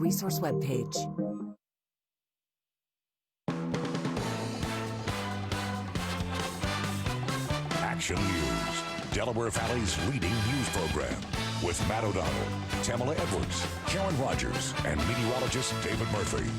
resource webpage. Action News, Delaware Valley's leading news program, with Matt O'Donnell, Tamala Edwards, Karen Rogers, and meteorologist David Murphy.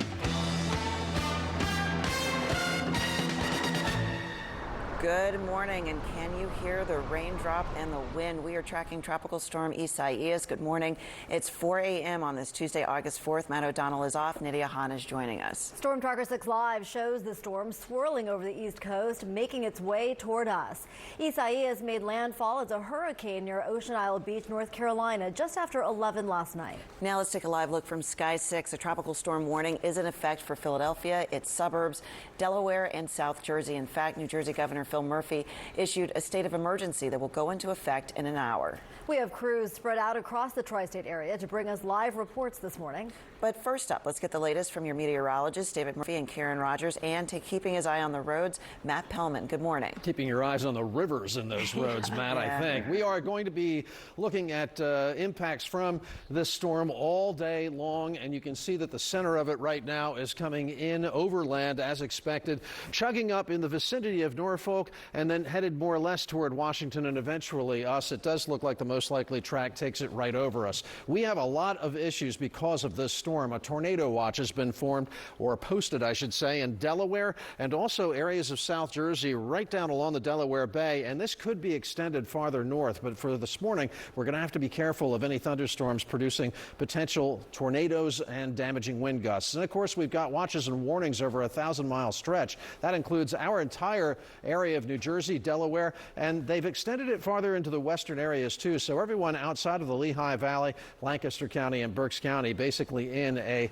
Good morning, and can you hear the raindrop and the wind? We are tracking Tropical Storm Isaias. Good morning. It's 4 a.m. on this Tuesday, August 4th. Matt O'Donnell is off. Nydia Hahn is joining us. Storm Tracker 6 Live shows the storm swirling over the East Coast, making its way toward us. Isaias made landfall as a hurricane near Ocean Isle Beach, North Carolina, just after 11 last night. Now let's take a live look from Sky 6. A tropical storm warning is in effect for Philadelphia, its suburbs, Delaware, and South Jersey. In fact, New Jersey Governor Phil Murphy issued a state of emergency that will go into effect in an hour. We have crews spread out across the tri-state area to bring us live reports this morning. But first up, let's get the latest from your meteorologists, David Murphy and Karen Rogers, and to keeping his eye on the roads, Matt Pellman. Good morning. Keeping your eyes on the rivers in those roads, Matt, I think. We are going to be looking at impacts from this storm all day long, and you can see that the center of it right now is coming in overland as expected, chugging up in the vicinity of Norfolk, and then headed more or less toward Washington and eventually us. It does look like the most likely track takes it right over us. We have a lot of issues because of this storm. A tornado watch has been formed, or posted, I should say, in Delaware and also areas of South Jersey right down along the Delaware Bay, and this could be extended farther north. But for this morning, we're going to have to be careful of any thunderstorms producing potential tornadoes and damaging wind gusts. And of course, we've got watches and warnings over a 1,000-mile stretch. That includes our entire area of New Jersey, Delaware, and they've extended it farther into the western areas too. So everyone outside of the Lehigh Valley, Lancaster County, and Berks County basically in a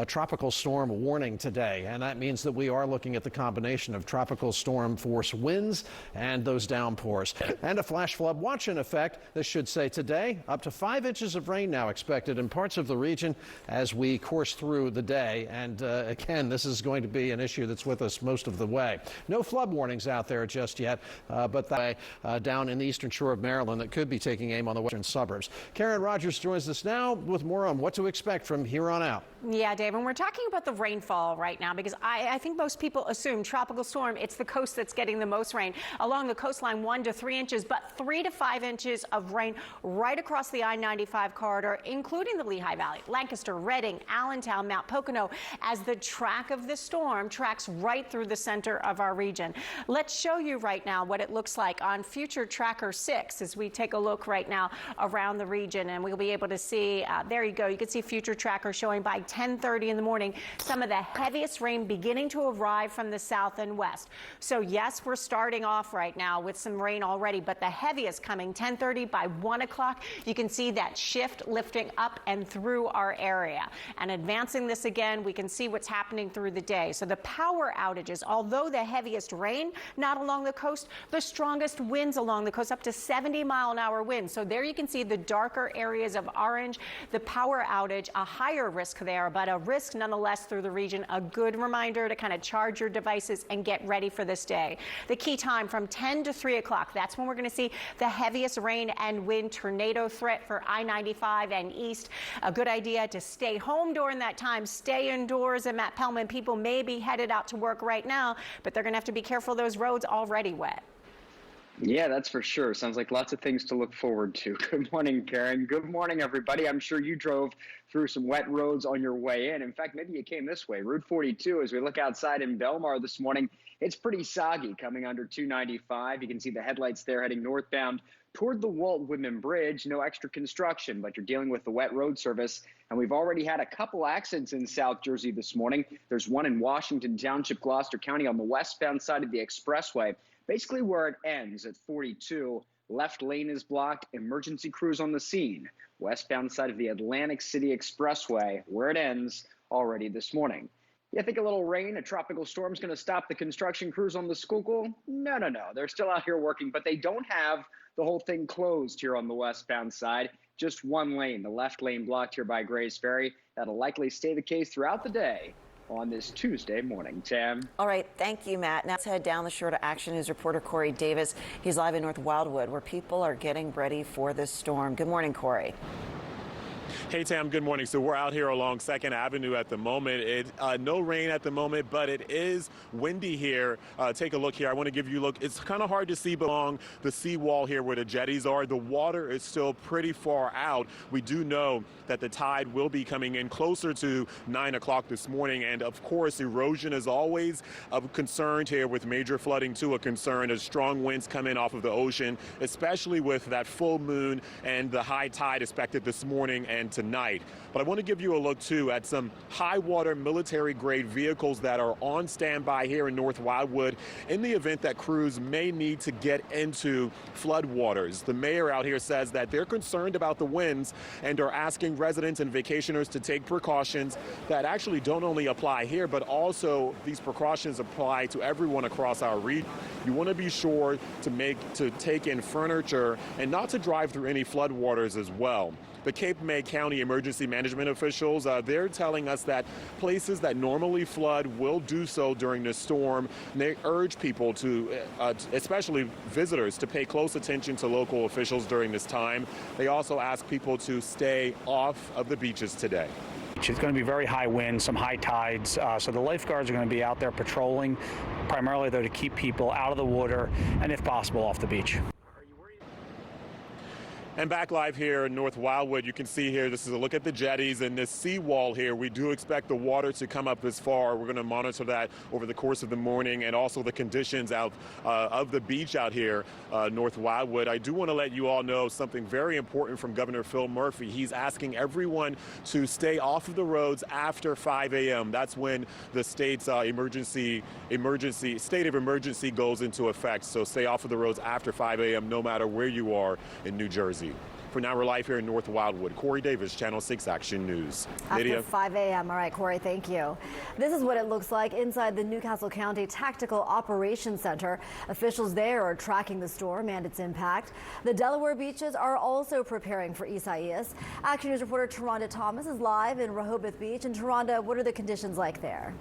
tropical storm warning today. And that means that we are looking at the combination of tropical storm force winds and those downpours. And a flash flood watch in effect. This should say today, up to 5 inches of rain now expected in parts of the region as we course through the day. And again, this is going to be an issue that's with us most of the way. No flood warnings out there just yet, but that down in the eastern shore of Maryland that could be taking aim on the western suburbs. Karen Rogers joins us now with more on what to expect from here on out. Yeah, Dave, and we're talking about the rainfall right now because I think most people assume tropical storm, it's the coast that's getting the most rain. Along the coastline, 1 to 3 inches, but 3 to 5 inches of rain right across the I-95 corridor, including the Lehigh Valley, Lancaster, Reading, Allentown, Mount Pocono, as the track of the storm tracks right through the center of our region. Let's show you right now what it looks like on Future Tracker 6 as we take a look right now around the region, and we'll be able to see, there you go, you can see Future Tracker showing by 10:30 in the morning some of the heaviest rain beginning to arrive from the south and west. So yes, we're starting off right now with some rain already, but the heaviest coming 10:30 by 1 o'clock. You can see that shift lifting up and through our area. And advancing this again, we can see what's happening through the day. So the power outages, although the heaviest rain not along the coast, the strongest winds along the coast, up to 70-mile-an-hour winds. So there you can see the darker areas of orange, the power outage, a higher risk there, but a risk nonetheless through the region. A good reminder to kind of charge your devices and get ready for this day. The key time from 10 to 3 o'clock, that's when we're going to see the heaviest rain and wind tornado threat for I-95 and east. A good idea to stay home during that time, stay indoors. And Matt Pellman, people may be headed out to work right now, but they're going to have to be careful. Those roads already wet. Yeah, that's for sure. Sounds like lots of things to look forward to. Good morning, Karen. Good morning, everybody. I'm sure you drove through some wet roads on your way in. In fact, maybe you came this way. Route 42, as we look outside in Belmar this morning, it's pretty soggy coming under 295. You can see the headlights there heading northbound toward the Walt Whitman Bridge. No extra construction, but you're dealing with the wet road service. And we've already had a couple accidents in South Jersey this morning. There's one in Washington Township, Gloucester County on the westbound side of the expressway. Basically where it ends at 42, left lane is blocked, emergency crews on the scene. Westbound side of the Atlantic City Expressway, where it ends, already this morning. You think a little rain, a tropical storm is going to stop the construction crews on the Schuylkill? No. They're still out here working, but they don't have the whole thing closed here on the westbound side. Just one lane, the left lane blocked here by Grays Ferry. That'll likely stay the case throughout the day on this Tuesday morning. Tam? All right, thank you, Matt. Now let's head down the shore to Action News reporter Corey Davis. He's live in North Wildwood, where people are getting ready for this storm. Good morning, Corey. Hey, Tam, good morning. So we're out here along 2nd Avenue at the moment. No rain at the moment, but it is windy here. Take a look here. I want to give you a look. It's kind of hard to see along the seawall here where the jetties are. The water is still pretty far out. We do know that the tide will be coming in closer to 9 o'clock this morning. And, of course, erosion is always a concern here, with major flooding to a concern as strong winds come in off of the ocean, especially with that full moon and the high tide expected this morning and tonight. But I want to give you a look, too, at some high water military-grade vehicles that are on standby here in North Wildwood in the event that crews may need to get into floodwaters. The mayor out here says that they're concerned about the winds and are asking residents and vacationers to take precautions that actually don't only apply here, but also these precautions apply to everyone across our region. You want to be sure to take in furniture and not to drive through any floodwaters as well. The Cape May County emergency management officials, they're telling us that places that normally flood will do so during this storm. And they urge people to, especially visitors, to pay close attention to local officials during this time. They also ask people to stay off of the beaches today. It's going to be very high winds, some high tides, so the lifeguards are going to be out there patrolling, primarily though to keep people out of the water and, if possible, off the beach. And back live here in North Wildwood, you can see here, this is a look at the jetties and this seawall here. We do expect the water to come up this far. We're going to monitor that over the course of the morning, and also the conditions out of the beach out here, North Wildwood. I do want to let you all know something very important from Governor Phil Murphy. He's asking everyone to stay off of the roads after 5 a.m. That's when the state's state of emergency goes into effect. So stay off of the roads after 5 a.m. no matter where you are in New Jersey. For now, we're live here in North Wildwood. Corey Davis, Channel 6 Action News. After Lydia? 5 a.m. All right, Corey, thank you. This is what it looks like inside the Newcastle County Tactical Operations Center. Officials there are tracking the storm and its impact. The Delaware beaches are also preparing for Isaias. Action News reporter Taronda Thomas is live in Rehoboth Beach. And Taronda, what are the conditions like there?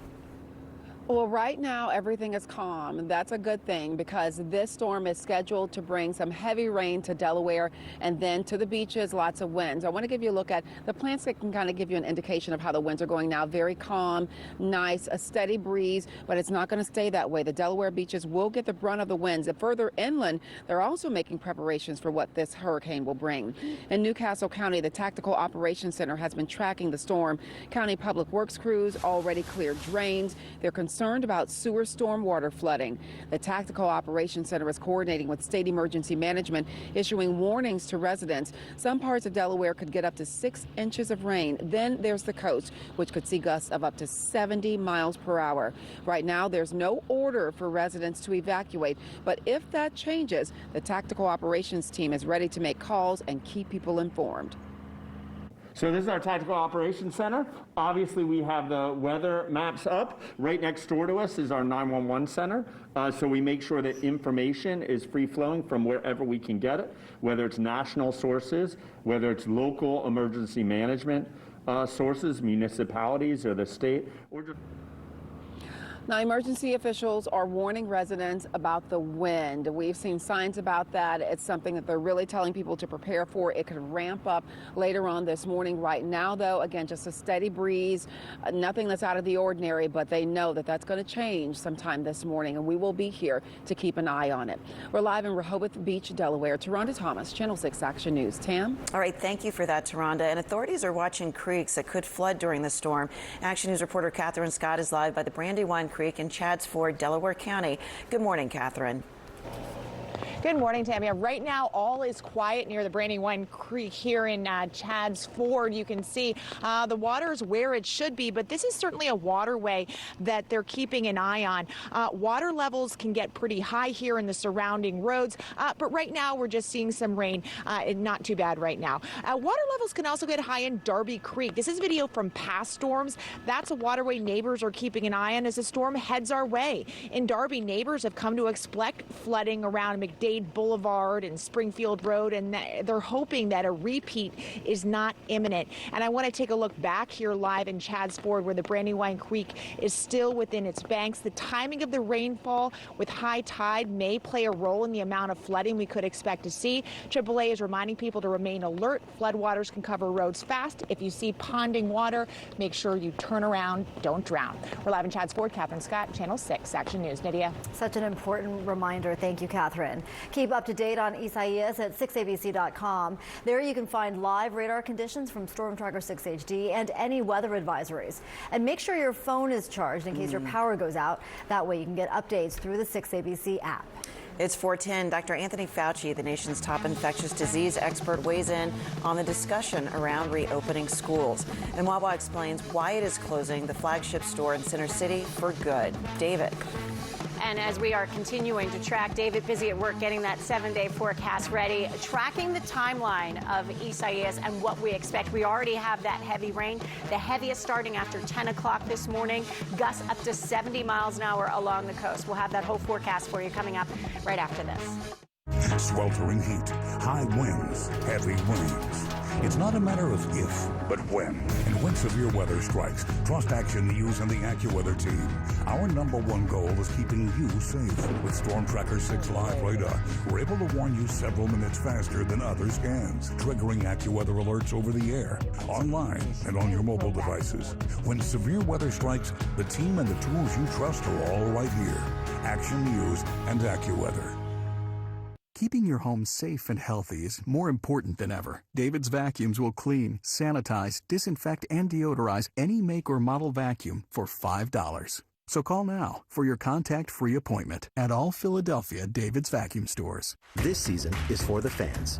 Well, right now, everything is calm. That's a good thing, because this storm is scheduled to bring some heavy rain to Delaware and then to the beaches, lots of winds. I want to give you a look at the plants that can kind of give you an indication of how the winds are going now. Very calm, nice, a steady breeze, but it's not going to stay that way. The Delaware beaches will get the brunt of the winds. And further inland, they're also making preparations for what this hurricane will bring. In Newcastle County, the Tactical Operations Center has been tracking the storm. County Public Works crews already cleared drains. They're concerned about sewer storm water flooding. The Tactical Operations Center is coordinating with State Emergency Management, issuing warnings to residents. Some parts of Delaware could get up to 6 inches of rain. Then there's the coast, which could see gusts of up to 70 miles per hour. Right now, there's no order for residents to evacuate, but if that changes, the Tactical Operations team is ready to make calls and keep people informed. So this is our Tactical Operations Center. Obviously, we have the weather maps up. Right next door to us is our 911 center. So we make sure that information is free-flowing from wherever we can get it, whether it's national sources, whether it's local emergency management sources, municipalities, or the state, or just... Now, emergency officials are warning residents about the wind. We've seen signs about that. It's something that they're really telling people to prepare for. It could ramp up later on this morning. Right now, though, again, just a steady breeze, nothing that's out of the ordinary, but they know that that's going to change sometime this morning, and we will be here to keep an eye on it. We're live in Rehoboth Beach, Delaware. Taronda Thomas, Channel 6 Action News. Tam? All right, thank you for that, Taronda. And authorities are watching creeks that could flood during the storm. Action News reporter Catherine Scott is live by the Brandywine Creek in Chadds Ford, Delaware County. Good morning, Catherine. Good morning, Tammy. Right now, all is quiet near the Brandywine Creek here in Chadds Ford. You can see the water is where it should be, but this is certainly a waterway that they're keeping an eye on. Water levels can get pretty high here in the surrounding roads, but right now we're just seeing some rain. Not too bad right now. Water levels can also get high in Darby Creek. This is video from past storms. That's a waterway neighbors are keeping an eye on as the storm heads our way. In Darby, neighbors have come to expect flooding around McDade Wade Boulevard and Springfield Road, and they're hoping that a repeat is not imminent. And I want to take a look back here live in Chadds Ford, where the Brandywine Creek is still within its banks. The timing of the rainfall with high tide may play a role in the amount of flooding we could expect to see. AAA is reminding people to remain alert. Floodwaters can cover roads fast. If you see ponding water, make sure you turn around, don't drown. We're live in Chadds Ford. Catherine Scott, Channel 6 Action News. Nydia. Such an important reminder. Thank you, Catherine. Keep up to date on Isaias at 6abc.com. There you can find live radar conditions from Storm Tracker 6 HD and any weather advisories. And make sure your phone is charged in case your power goes out. That way you can get updates through the 6ABC app. It's 4:10. Dr. Anthony Fauci, the nation's top infectious disease expert, weighs in on the discussion around reopening schools. And Wawa explains why it is closing the flagship store in Center City for good. David. And as we are continuing to track, David busy at work getting that 7-day forecast ready, tracking the timeline of Isaias and what we expect. We already have that heavy rain, the heaviest starting after 10 o'clock this morning, gusts up to 70 miles an hour along the coast. We'll have that whole forecast for you coming up right after this. Sweltering heat, high winds, heavy rains. It's not a matter of if, but when. And when severe weather strikes, trust Action News and the AccuWeather team. Our #1 goal is keeping you safe. With Storm Tracker 6 Live radar, we're able to warn you several minutes faster than other scans, triggering AccuWeather alerts over the air, online, and on your mobile devices. When severe weather strikes, the team and the tools you trust are all right here. Action News and AccuWeather. Keeping your home safe and healthy is more important than ever. David's Vacuums will clean, sanitize, disinfect, and deodorize any make or model vacuum for $5. So call now for your contact-free appointment at all Philadelphia David's Vacuum stores. This season is for the fans.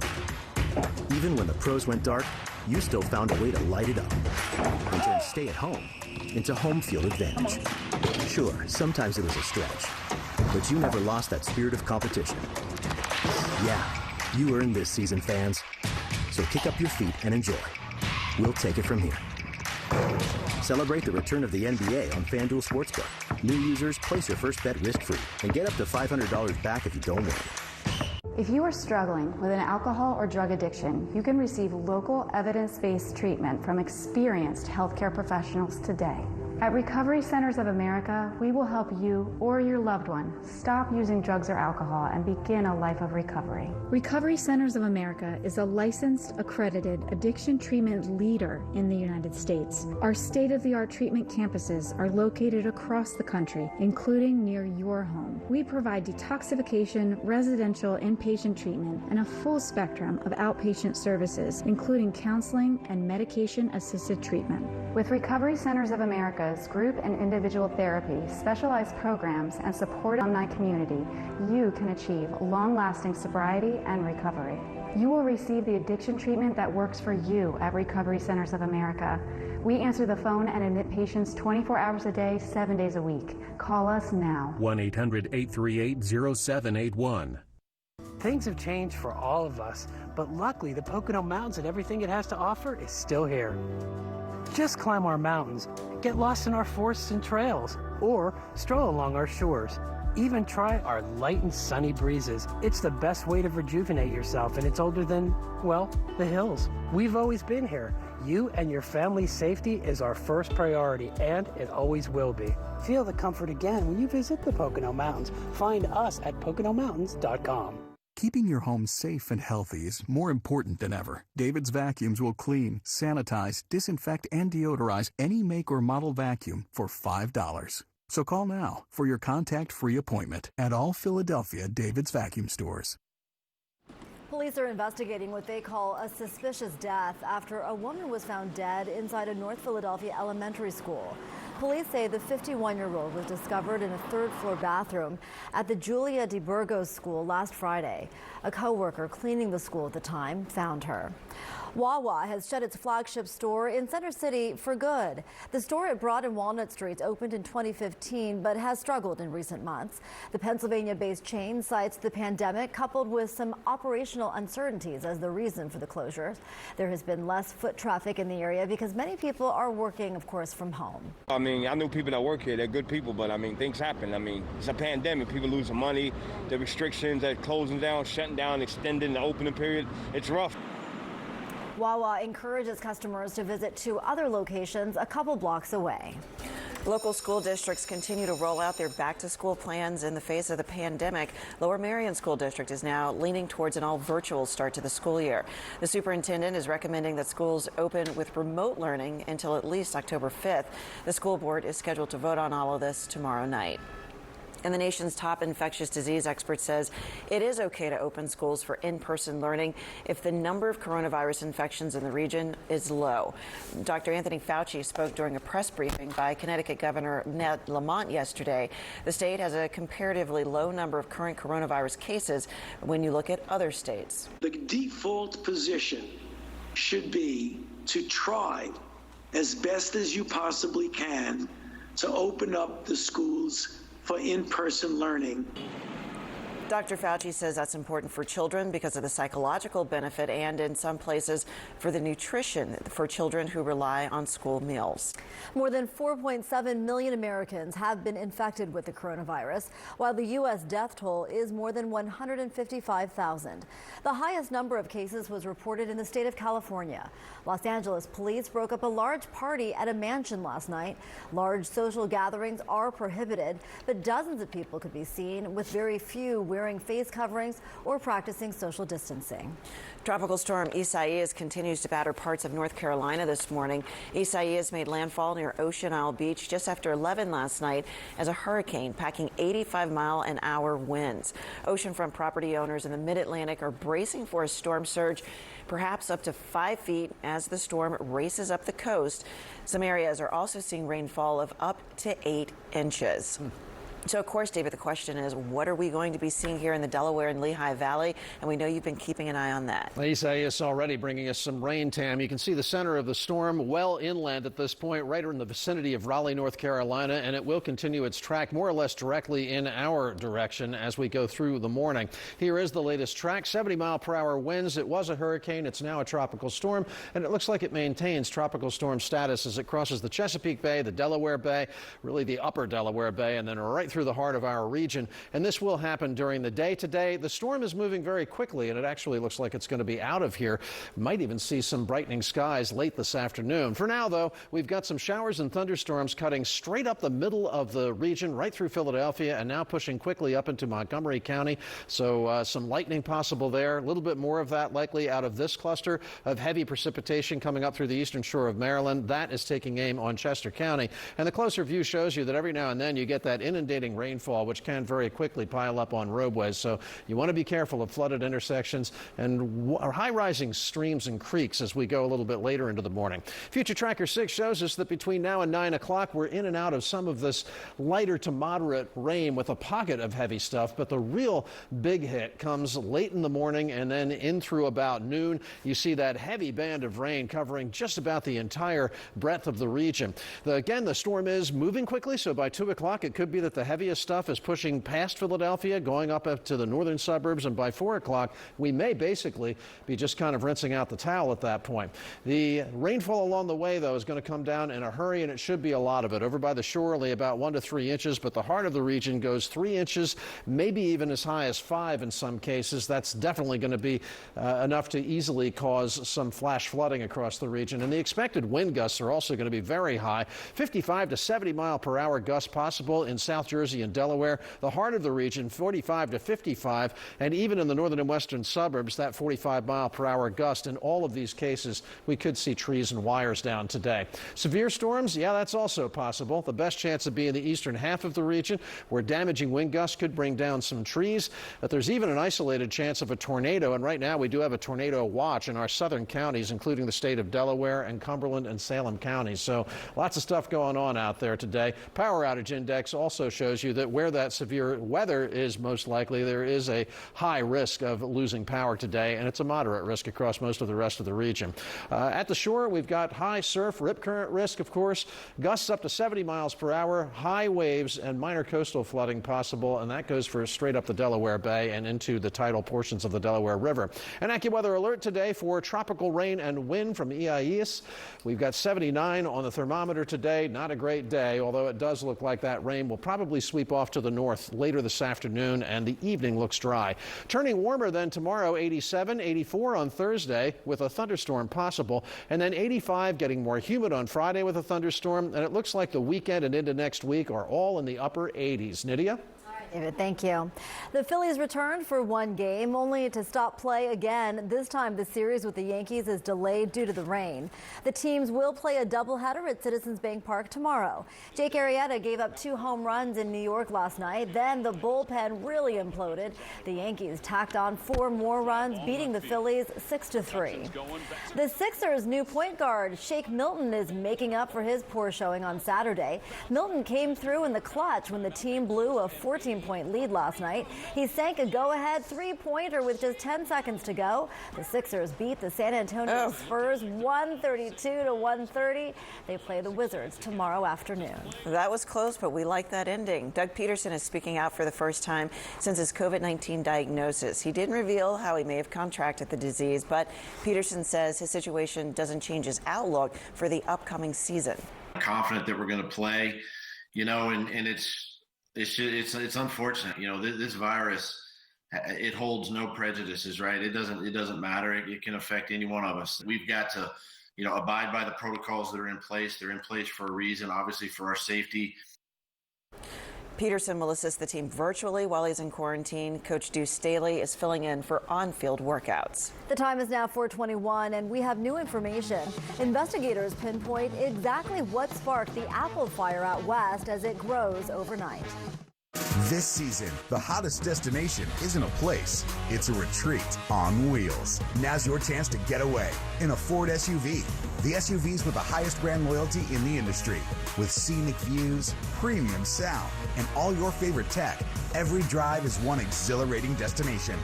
Even when the pros went dark, you still found a way to light it up and turn stay at home into home field advantage. Sure, sometimes it was a stretch, but you never lost that spirit of competition. Yeah, you earned this season, fans. So kick up your feet and enjoy. We'll take it from here. Celebrate the return of the NBA on FanDuel Sportsbook. New users, place your first bet risk-free and get up to $500 back if you don't win. If you are struggling with an alcohol or drug addiction, you can receive local evidence-based treatment from experienced healthcare professionals today. At Recovery Centers of America, we will help you or your loved one stop using drugs or alcohol and begin a life of recovery. Recovery Centers of America is a licensed, accredited addiction treatment leader in the United States. Our state-of-the-art treatment campuses are located across the country, including near your home. We provide detoxification, residential inpatient treatment, and a full spectrum of outpatient services, including counseling and medication-assisted treatment. With Recovery Centers of America's group and individual therapy, specialized programs, and supported alumni community, you can achieve long-lasting sobriety and recovery. You will receive the addiction treatment that works for you at Recovery Centers of America. We answer the phone and admit patients 24 hours a day, 7 days a week. Call us now. 1-800-838-0781. Things have changed for all of us, but luckily the Pocono Mountains and everything it has to offer is still here. Just climb our mountains, get lost in our forests and trails, or stroll along our shores. Even try our light and sunny breezes. It's the best way to rejuvenate yourself, and it's older than, well, the hills. We've always been here. You and your family's safety is our first priority, and it always will be. Feel the comfort again when you visit the Pocono Mountains. Find us at PoconoMountains.com. Keeping your home safe and healthy is more important than ever. David's Vacuums will clean, sanitize, disinfect, and deodorize any make or model vacuum for $5. So call now for your contact-free appointment at all Philadelphia David's Vacuum stores. Police are investigating what they call a suspicious death after a woman was found dead inside a North Philadelphia elementary school. Police say the 51-year-old was discovered in a third-floor bathroom at the Julia DeBurgos school last Friday. A co-worker cleaning the school at the time found her. Wawa has shut its flagship store in Center City for good. The store at Broad and Walnut Streets opened in 2015 but has struggled in recent months. The Pennsylvania-based chain cites the pandemic coupled with some operational uncertainties as the reason for the closures. There has been less foot traffic in the area because many people are working, of course, from home. I mean, I know people that work here, they're good people, but I mean, things happen. I mean, it's a pandemic, people losing money, the restrictions, they're closing down, shutting down, extending the opening period. It's rough. Wawa encourages customers to visit 2 other locations a couple blocks away. Local school districts continue to roll out their back-to-school plans in the face of the pandemic. Lower Merion School District is now leaning towards an all-virtual start to the school year. The superintendent is recommending that schools open with remote learning until at least October 5th. The school board is scheduled to vote on all of this tomorrow night. And the nation's top infectious disease expert says it is okay to open schools for in-person learning if the number of coronavirus infections in the region is low. Dr. Anthony Fauci spoke during a press briefing by Connecticut Governor Ned Lamont yesterday. The state has a comparatively low number of current coronavirus cases when you look at other states. The default position should be to try as best as you possibly can to open up the schools for in-person learning. Dr. Fauci says that's important for children because of the psychological benefit and in some places for the nutrition for children who rely on school meals. More than 4.7 million Americans have been infected with the coronavirus, while the U.S. death toll is more than 155,000. The highest number of cases was reported in the state of California. Los Angeles police broke up a large party at a mansion last night. Large social gatherings are prohibited, but dozens of people could be seen, with very few wearing face coverings or practicing social distancing. Tropical Storm Isaias continues to batter parts of North Carolina this morning. Isaias made landfall near Ocean Isle Beach just after 11 last night as a hurricane, packing 85-mile-an-hour winds. Oceanfront property owners in the mid-Atlantic are bracing for a storm surge, perhaps up to 5 feet as the storm races up the coast. Some areas are also seeing rainfall of up to 8 inches. So, of course, David, the question is, what are we going to be seeing here in the Delaware and Lehigh Valley? And we know you've been keeping an eye on that. Isaias already bringing us some rain, Tam. You can see the center of the storm well inland at this point, right in the vicinity of Raleigh, North Carolina, and it will continue its track more or less directly in our direction as we go through the morning. Here is the latest track, 70-mile-per-hour winds. It was a hurricane. It's now a tropical storm, and it looks like it maintains tropical storm status as it crosses the Chesapeake Bay, the Delaware Bay, really the upper Delaware Bay, and then right through the heart of our region. And this will happen during the day today. The storm is moving very quickly, and it actually looks like it's going to be out of here. Might even see some brightening skies late this afternoon. For now, though, we've got some showers and thunderstorms cutting straight up the middle of the region, right through Philadelphia, and now pushing quickly up into Montgomery County. So some lightning possible there. A little bit more of that likely out of this cluster of heavy precipitation coming up through the eastern shore of Maryland. That is taking aim on Chester County. And the closer view shows you that every now and then you get that inundating rainfall, which can very quickly pile up on roadways. So you want to be careful of flooded intersections and high-rising streams and creeks as we go a little bit later into the morning. Future Tracker 6 shows us that between now and 9 o'clock, we're in and out of some of this lighter to moderate rain with a pocket of heavy stuff. But the real big hit comes late in the morning and then in through about noon. You see that heavy band of rain covering just about the entire breadth of the region. Again, the storm is moving quickly, so by 2 o'clock, it could be that the heaviest stuff is pushing past Philadelphia, going up to the northern suburbs, and by 4 o'clock, we may basically be just kind of rinsing out the towel at that point. The rainfall along the way, though, is going to come down in a hurry, and it should be a lot of it. Over by the shore, only about 1 to 3 inches, but the heart of the region goes 3 inches, maybe even as high as 5 in some cases. That's definitely going to be enough to easily cause some flash flooding across the region. And the expected wind gusts are also going to be very high, 55 to 70-mile-per-hour gusts possible in South Jersey and Delaware. The heart of the region, 45 to 55, and even in the northern and western suburbs, that 45-mile-per-hour gust. In all of these cases, we could see trees and wires down today. Severe storms, yeah, that's also possible. The best chance would be in the eastern half of the region, where damaging wind gusts could bring down some trees. But there's even an isolated chance of a tornado, and right now we do have a tornado watch in our southern counties, including the state of Delaware and Cumberland and Salem counties. So lots of stuff going on out there today. Power outage index also shows shows you that where that severe weather is most likely, there is a high risk of losing power today, and it's a moderate risk across most of the rest of the region. At the shore, we've got high surf, rip current risk, of course, gusts up to 70 miles per hour, high waves, and minor coastal flooding possible, and that goes for straight up the Delaware Bay and into the tidal portions of the Delaware River. An AccuWeather alert today for tropical rain and wind from Isaias. We've got 79 on the thermometer today. Not a great day, although it does look like that rain will probably sweep off to the north later this afternoon, and the evening looks dry. Turning warmer then tomorrow, 87, 84 on Thursday with a thunderstorm possible, and then 85, getting more humid on Friday with a thunderstorm, and it looks like the weekend and into next week are all in the upper 80s. Nydia? David, thank you. The Phillies returned for one game, only to stop play again. This time, the series with the Yankees is delayed due to the rain. The teams will play a doubleheader at Citizens Bank Park tomorrow. Jake Arrieta gave up 2 home runs in New York last night. Then the bullpen really imploded. The Yankees tacked on 4 more runs, beating the Phillies 6-3. The Sixers' new point guard, Shake Milton, is making up for his poor showing on Saturday. Milton came through in the clutch when the team blew a 14-point lead last night. He sank a go-ahead 3-pointer with just 10 seconds to go. The Sixers beat the San Antonio Spurs 132-130. They play the Wizards tomorrow afternoon. That was close, but we like that ending. Doug Peterson is speaking out for the first time since his COVID-19 diagnosis. He didn't reveal how he may have contracted the disease, but Peterson says his situation doesn't change his outlook for the upcoming season. I'm confident that we're going to play, and it's unfortunate. This virus, it holds no prejudices, right? It doesn't matter. It can affect any one of us. We've got to, abide by the protocols that are in place. They're in place for a reason, obviously for our safety. Peterson will assist the team virtually while he's in quarantine. Coach Deuce Staley is filling in for on-field workouts. The time is now 4:21, and we have new information. Investigators pinpoint exactly what sparked the apple fire out west as it grows overnight. This season, the hottest destination isn't a place, it's a retreat on wheels. Now's your chance to get away in a Ford SUV. The SUVs with the highest brand loyalty in the industry. With scenic views, premium sound, and all your favorite tech, every drive is one exhilarating destination.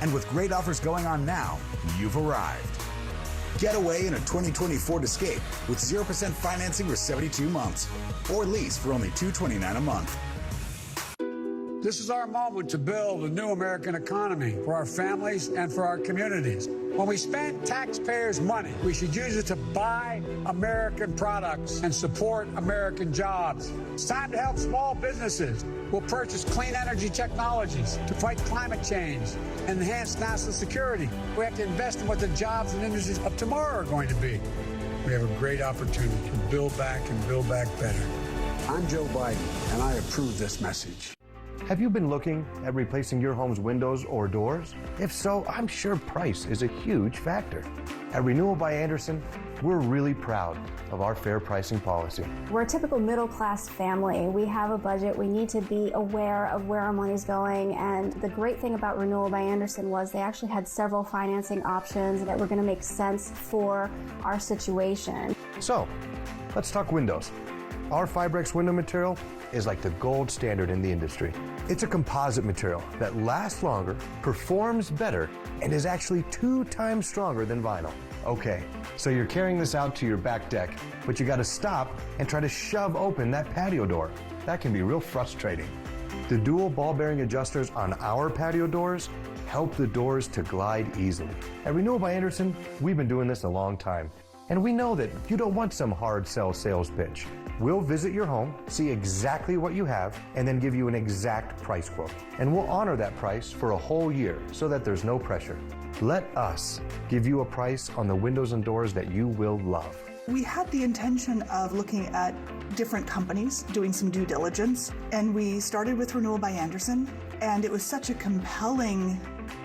And with great offers going on now, you've arrived. Get away in a 2020 Ford Escape with 0% financing for 72 months. Or lease for only $229 a month. This is our moment to build a new American economy for our families and for our communities. When we spend taxpayers' money, we should use it to buy American products and support American jobs. It's time to help small businesses. We'll purchase clean energy technologies to fight climate change and enhance national security. We have to invest in what the jobs and industries of tomorrow are going to be. We have a great opportunity to build back and build back better. I'm Joe Biden, and I approve this message. Have you been looking at replacing your home's windows or doors? If so, I'm sure price is a huge factor. At Renewal by Andersen, we're really proud of our fair pricing policy. We're a typical middle-class family. We have a budget. We need to be aware of where our money's going. And the great thing about Renewal by Andersen was they actually had several financing options that were going to make sense for our situation. So, let's talk windows. Our Fibrex window material is like the gold standard in the industry. It's a composite material that lasts longer, performs better, and is actually 2 times stronger than vinyl. Okay, so you're carrying this out to your back deck, but you gotta stop and try to shove open that patio door. That can be real frustrating. The dual ball bearing adjusters on our patio doors help the doors to glide easily. At Renewal by Andersen, we've been doing this a long time, and we know that you don't want some hard sell sales pitch. We'll visit your home, see exactly what you have, and then give you an exact price quote. And we'll honor that price for a whole year so that there's no pressure. Let us give you a price on the windows and doors that you will love. We had the intention of looking at different companies, doing some due diligence, and we started with Renewal by Andersen, and it was such a compelling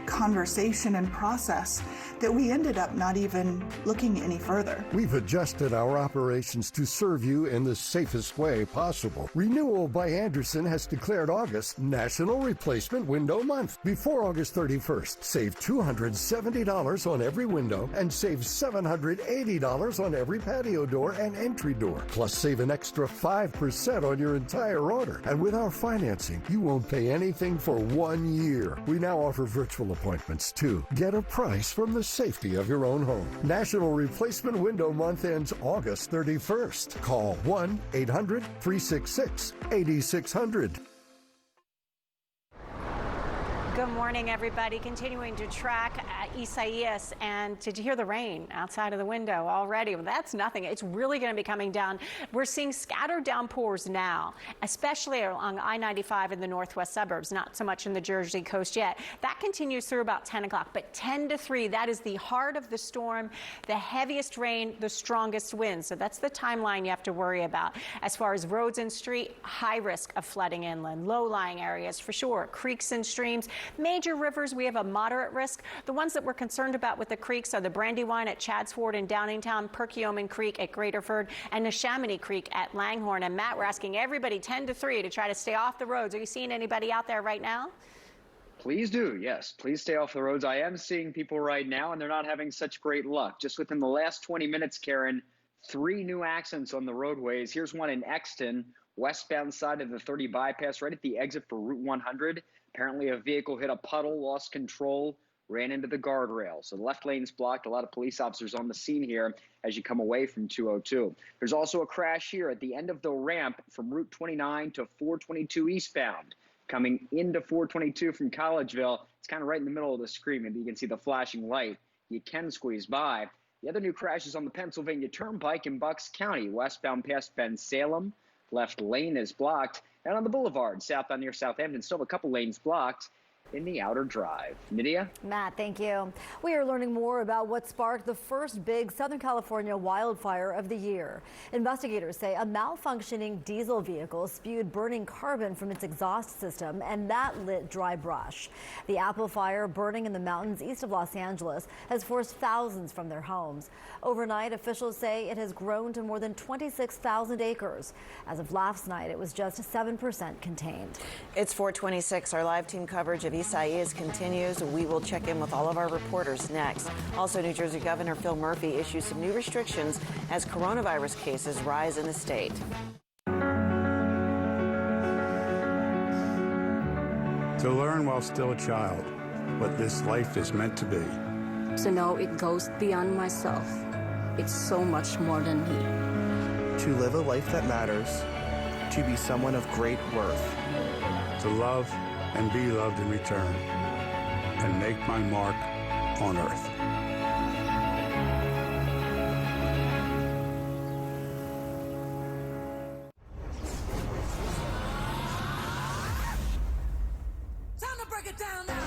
conversation and process that we ended up not even looking any further. We've adjusted our operations to serve you in the safest way possible. Renewal by Andersen has declared August National Replacement Window Month. Before August 31st, save $270 on every window and save $780 on every patio door and entry door. Plus, save an extra 5% on your entire order. And with our financing, you won't pay anything for 1 year. We now offer virtual appointments too. Get a price from the safety of your own home. National Replacement Window Month ends August 31st. Call 1-800-366-8600. Good morning, everybody. Continuing to track Isaias, and did you hear the rain outside of the window already? Well, that's nothing. It's really going to be coming down. We're seeing scattered downpours now, especially along I-95 in the northwest suburbs, not so much in the Jersey coast yet. That continues through about 10 o'clock, but 10 to 3, that is the heart of the storm, the heaviest rain, the strongest winds. So that's the timeline you have to worry about. As far as roads and street, high risk of flooding inland, low-lying areas for sure, creeks and streams. Major rivers, we have a moderate risk. The ones that we're concerned about with the creeks are the Brandywine at Chadds Ford in Downingtown, Perkiomen Creek at Greaterford, and Neshaminy Creek at Langhorne. And Matt, we're asking everybody 10 to 3 to try to stay off the roads. Are you seeing anybody out there right now? Please do, yes. Please stay off the roads. I am seeing people right now, and they're not having such great luck. Just within the last 20 minutes, Karen, 3 new accidents on the roadways. Here's one in Exton, westbound side of the 30 bypass, right at the exit for Route 100. Apparently a vehicle hit a puddle, lost control, ran into the guardrail. So the left lane's blocked. A lot of police officers on the scene here as you come away from 202. There's also a crash here at the end of the ramp from Route 29 to 422 eastbound. Coming into 422 from Collegeville, it's kind of right in the middle of the screen. Maybe you can see the flashing light. You can squeeze by. The other new crash is on the Pennsylvania Turnpike in Bucks County, westbound past Bensalem. Left lane is blocked. And on the boulevard, southbound near Southampton, still have a couple lanes blocked in the outer drive. Nydia? Matt, thank you. We are learning more about what sparked the first big Southern California wildfire of the year. Investigators say a malfunctioning diesel vehicle spewed burning carbon from its exhaust system, and that lit dry brush. The Apple fire, burning in the mountains east of Los Angeles, has forced thousands from their homes. Overnight, officials say it has grown to more than 26,000 acres. As of last night, it was just 7% contained. It's 4:26. Our live team coverage of Isaias continues. We will check in with all of our reporters next. Also, New Jersey Governor Phil Murphy issues some new restrictions as coronavirus cases rise in the state. To learn while still a child what this life is meant to be. To know it goes beyond myself. It's so much more than me. To live a life that matters. To be someone of great worth. To love and be loved in return, and make my mark on earth. Time to break it down now.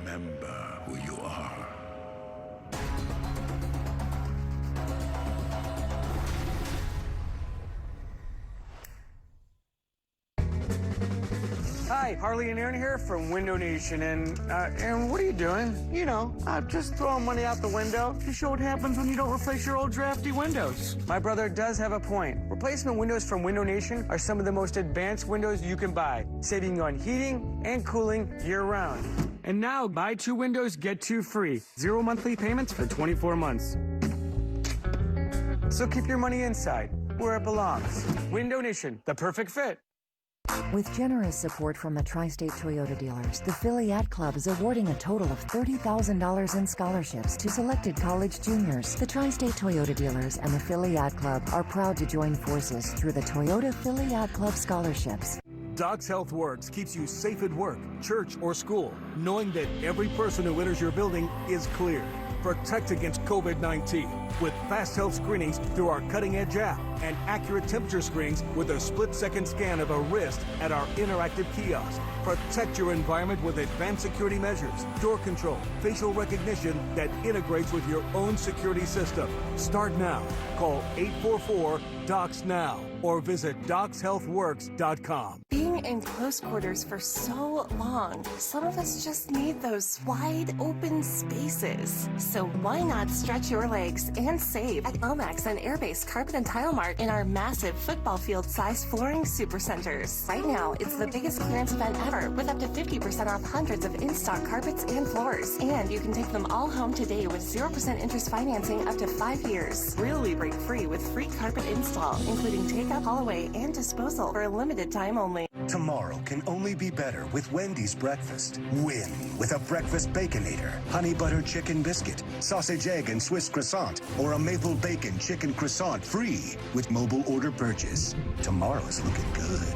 Remember who you are. Hi, Harley and Aaron here from Window Nation, and Aaron, what are you doing? You know, just throwing money out the window to show what happens when you don't replace your old drafty windows. My brother does have a point. Replacement windows from Window Nation are some of the most advanced windows you can buy, saving you on heating and cooling year-round. And now, buy 2 windows, get 2 free. 0 monthly payments for 24 months. So keep your money inside, where it belongs. Window Nation, the perfect fit. With generous support from the Tri-State Toyota dealers, the Philly Ad Club is awarding a total of $30,000 in scholarships to selected college juniors. The Tri-State Toyota dealers and the Philly Ad Club are proud to join forces through the Toyota Philly Ad Club scholarships. Docs Health Works keeps you safe at work, church, or school, knowing that every person who enters your building is clear. Protect against COVID-19 with fast health screenings through our cutting-edge app and accurate temperature screens with a split-second scan of a wrist at our interactive kiosk. Protect your environment with advanced security measures, door control, facial recognition that integrates with your own security system. Start now. Call 844-DOCS-NOW or visit DocsHealthWorks.com. Being in close quarters for so long, some of us just need those wide open spaces. So why not stretch your legs and save at Omax and Airbase Carpet and Tile Mart in our massive football field size flooring supercenters. Right now, it's the biggest clearance event ever with up to 50% off hundreds of in-stock carpets and floors. And you can take them all home today with 0% interest financing up to 5 years. Really break free with free carpet install, including takeout, haul-away, and disposal for a limited time only. Tomorrow can only be better with Wendy's breakfast. Win with a breakfast Baconator, honey butter chicken biscuit, sausage egg and Swiss croissant, or a maple bacon chicken croissant free with mobile order purchase. Tomorrow's looking good.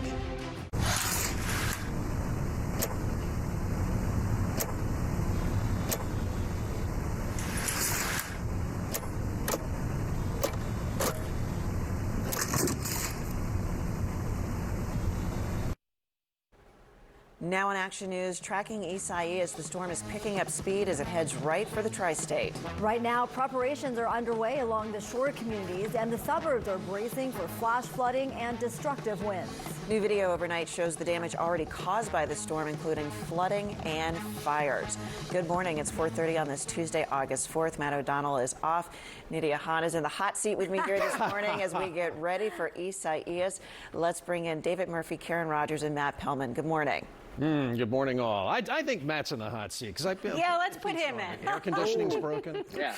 Now in Action News, tracking Isaias, the storm is picking up speed as it heads right for the tri-state. Right now, preparations are underway along the shore communities, and the suburbs are bracing for flash flooding and destructive winds. New video overnight shows the damage already caused by the storm, including flooding and fires. Good morning. It's 4:30 on this Tuesday, August 4th. Matt O'Donnell is off. Nydia Hahn is in the hot seat with me here this morning as we get ready for Isaias. Let's bring in David Murphy, Karen Rogers, and Matt Pellman. Good morning. Good morning, all. I think Matt's in the hot seat because I feel. Yeah, let's put him in. Air conditioning's broken. Yeah.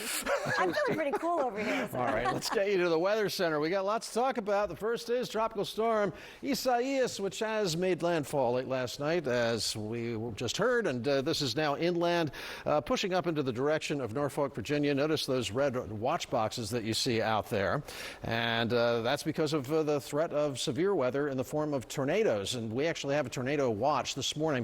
I'm feeling pretty cool over here. So. All right, let's get you to the Weather Center. We got lots to talk about. The first is Tropical Storm Isaias, which has made landfall late last night, as we just heard, and this is now inland, pushing up into the direction of Norfolk, Virginia. Notice those red watch boxes that you see out there, and that's because of the threat of severe weather in the form of tornadoes, and we actually have a tornado watch this morning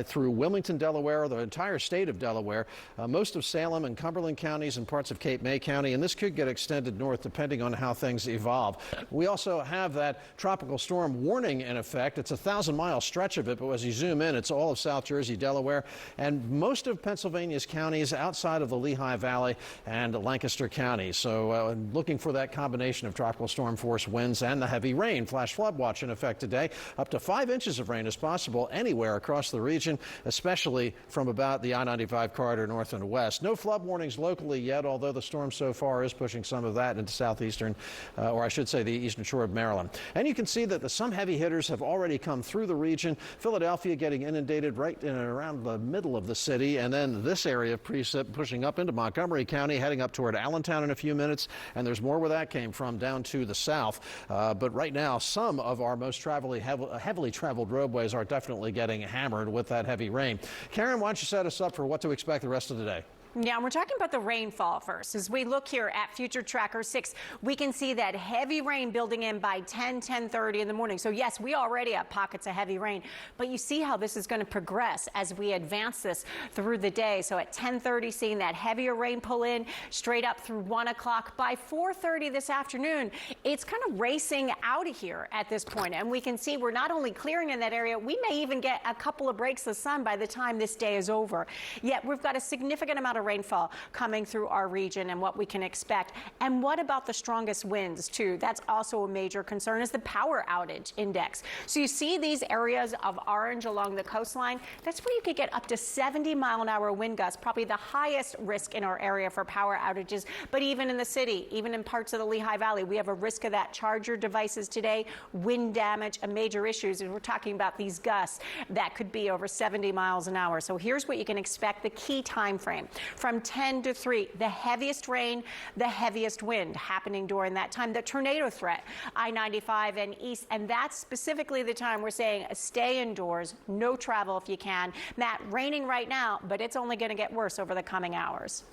through Wilmington, Delaware, the entire state of Delaware, most of Salem and Cumberland counties and parts of Cape May County, and this could get extended north depending on how things evolve. We also have that tropical storm warning in effect. It's a 1,000-mile stretch of it, but as you zoom in, it's all of South Jersey, Delaware, and most of Pennsylvania's counties outside of the Lehigh Valley and Lancaster County. So looking for that combination of tropical storm force winds and the heavy rain. Flash flood watch in effect today. Up to 5 inches of rain is possible anywhere across the region, especially from about the I-95 corridor north and west. No flood warnings locally yet, although the storm so far is pushing some of that into southeastern, or I should say the eastern shore of Maryland. And you can see that some heavy hitters have already come through the region. Philadelphia getting inundated right in and around the middle of the city, and then this area of precip pushing up into Montgomery County, heading up toward Allentown in a few minutes, and there's more where that came from down to the south. But right now, some of our most heavily traveled roadways are definitely getting hammered with that heavy rain. Karen, why don't you set us up for what to expect the rest of the day? Yeah, we're talking about the rainfall first. As we look here at Future Tracker 6, we can see that heavy rain building in by 10:30 in the morning. So yes, we already have pockets of heavy rain, but you see how this is going to progress as we advance this through the day. So at 10:30, seeing that heavier rain pull in straight up through 1 o'clock. By 4:30 this afternoon, it's kind of racing out of here at this point. And we can see we're not only clearing in that area, we may even get a couple of breaks of sun by the time this day is over. Yet we've got a significant amount of rainfall coming through our region and what we can expect. And what about the strongest winds too? That's also a major concern, is the power outage index. So you see these areas of orange along the coastline, that's where you could get up to 70-mile-an-hour wind gusts, probably the highest risk in our area for power outages. But even in the city, even in parts of the Lehigh Valley, we have a risk of that. Charge your devices today, wind damage, a major issue. And we're talking about these gusts that could be over 70 miles an hour. So here's what you can expect, the key time frame. From 10 to 3, the heaviest rain, the heaviest wind happening during that time. The tornado threat, I-95 and east, and that's specifically the time we're saying stay indoors, no travel if you can. Matt, raining right now, but it's only going to get worse over the coming hours.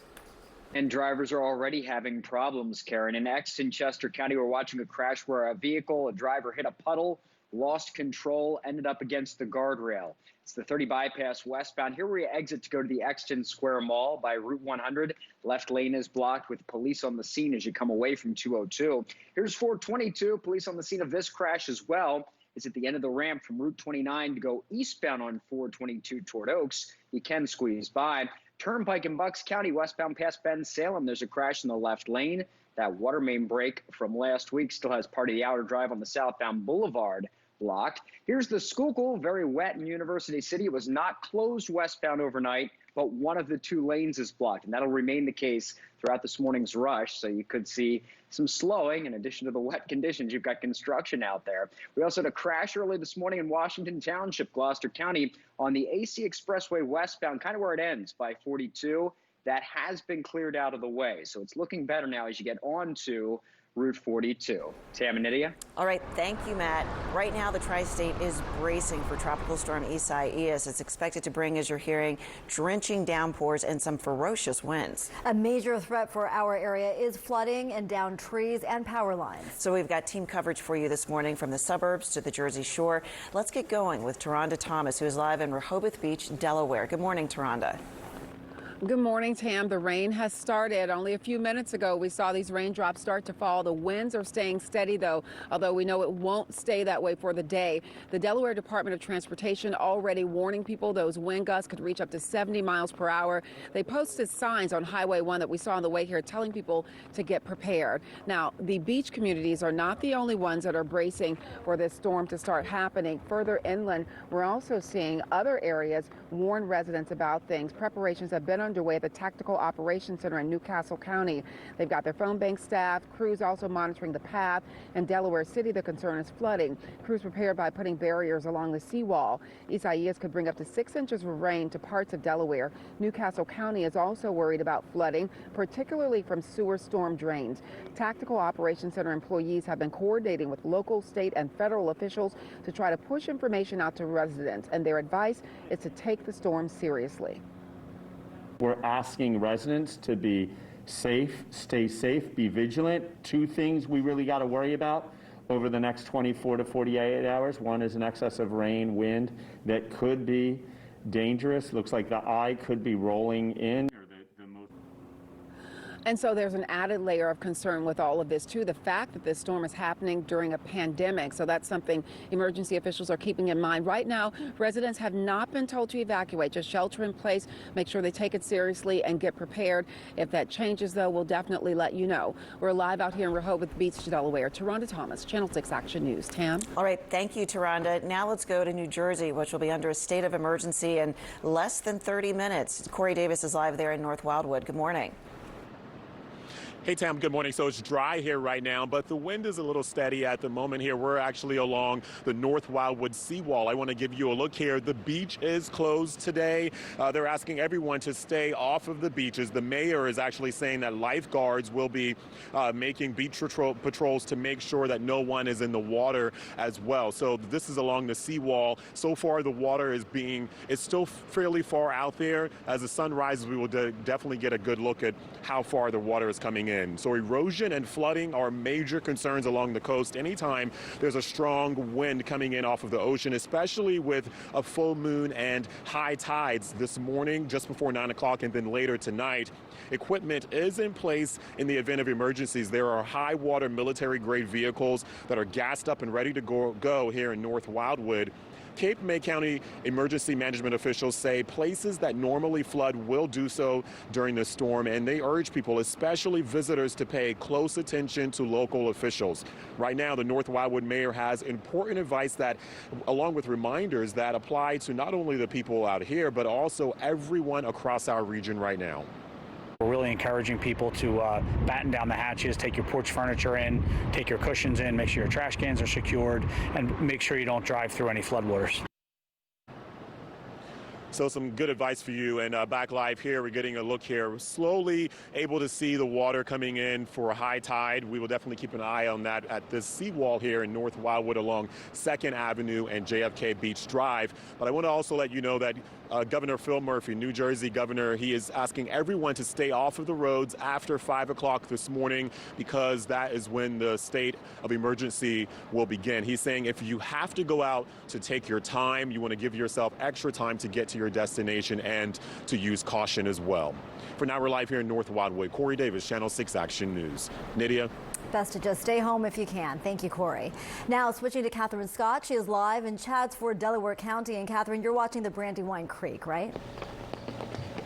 And drivers are already having problems, Karen. In Exton, Chester County, we're watching a crash where a driver hit a puddle, lost control, ended up against the guardrail. It's the 30 bypass westbound. Here where you exit to go to the Exton Square Mall by Route 100. Left lane is blocked with police on the scene as you come away from 202. Here's 422. Police on the scene of this crash as well. It's at the end of the ramp from Route 29 to go eastbound on 422 toward Oaks. You can squeeze by. Turnpike in Bucks County, westbound past Bend, Salem. There's a crash in the left lane. That water main break from last week still has part of the outer drive on the southbound boulevard blocked. Here's the Schuylkill, very wet in University City. It was not closed westbound overnight, but one of the two lanes is blocked, and that'll remain the case throughout this morning's rush. So you could see some slowing. In addition to the wet conditions, you've got construction out there. We also had a crash early this morning in Washington Township, Gloucester County, on the AC Expressway westbound, kind of where it ends by 42. That has been cleared out of the way. So it's looking better now as you get on to Route 42. Tam and Nydia. All right, thank you, Matt. Right now, the tri-state is bracing for Tropical Storm Isaias. It's expected to bring, as you're hearing, drenching downpours and some ferocious winds. A major threat for our area is flooding and downed trees and power lines. So we've got team coverage for you this morning from the suburbs to the Jersey Shore. Let's get going with Taronda Thomas, who is live in Rehoboth Beach, Delaware. Good morning, Taronda. Good morning, Tam. The rain has started. Only a few minutes ago, we saw these raindrops start to fall. The winds are staying steady, though, although we know it won't stay that way for the day. The Delaware Department of Transportation already warning people those wind gusts could reach up to 70 miles per hour. They posted signs on Highway 1 that we saw on the way here telling people to get prepared. Now, the beach communities are not the only ones that are bracing for this storm to start happening. Further inland, we're also seeing other areas warn residents about things. Preparations have been underway at the Tactical Operations Center in Newcastle County. They've got their phone bank staff, crews also monitoring the path. In Delaware City, the concern is flooding. Crews prepared by putting barriers along the seawall. Isaias could bring up to 6 inches of rain to parts of Delaware. Newcastle County is also worried about flooding, particularly from sewer storm drains. Tactical Operations Center employees have been coordinating with local, state, and federal officials to try to push information out to residents, and their advice is to take the storm seriously. We're asking residents to be safe, stay safe, be vigilant. Two things we really got to worry about over the next 24 to 48 hours. One is an excess of rain, wind that could be dangerous. Looks like the eye could be rolling in. And so there's an added layer of concern with all of this, too, the fact that this storm is happening during a pandemic. So that's something emergency officials are keeping in mind. Right now, residents have not been told to evacuate, just shelter in place, make sure they take it seriously and get prepared. If that changes, though, we'll definitely let you know. We're live out here in Rehoboth Beach, Delaware. Taronda Thomas, Channel 6 Action News. Tam? All right, thank you, Taronda. Now let's go to New Jersey, which will be under a state of emergency in less than 30 minutes. Corey Davis is live there in North Wildwood. Good morning. Hey, Tam, good morning. So it's dry here right now, but the wind is a little steady at the moment here. We're actually along the North Wildwood seawall. I want to give you a look here. The beach is closed today. They're asking everyone to stay off of the beaches. The mayor is actually saying that lifeguards will be making beach patrols to make sure that no one is in the water as well. So this is along the seawall. So far, the water is still fairly far out there. As the sun rises, we will definitely get a good look at how far the water is coming in. So erosion and flooding are major concerns along the coast. Anytime there's a strong wind coming in off of the ocean, especially with a full moon and high tides this morning, just before 9 o'clock, and then later tonight, equipment is in place in the event of emergencies. There are high water military grade vehicles that are gassed up and ready to go here in North Wildwood. Cape May County emergency management officials say places that normally flood will do so during the storm, and they urge people, especially visitors, to pay close attention to local officials. Right now, the North Wildwood mayor has important advice that, along with reminders that apply to not only the people out here, but also everyone across our region right now. We're really encouraging people to batten down the hatches, take your porch furniture in, take your cushions in, make sure your trash cans are secured, and make sure you don't drive through any floodwaters. So some good advice for you. And back live here, we're getting a look here. We're slowly able to see the water coming in for high tide. We will definitely keep an eye on that at this seawall here in North Wildwood along 2nd Avenue and JFK Beach Drive. But I want to also let you know that Governor Phil Murphy, New Jersey governor, he is asking everyone to stay off of the roads after 5 o'clock this morning because that is when the state of emergency will begin. He's saying if you have to go out to take your time, you want to give yourself extra time to get to your destination and to use caution as well. For now, we're live here in North Wildwood. Corey Davis, Channel 6 Action News. Nydia. Best to just stay home if you can. Thank you, Corey. Now switching to Catherine Scott. She is live in Chadds Ford, Delaware County. And Catherine, you're watching the Brandywine Creek, right?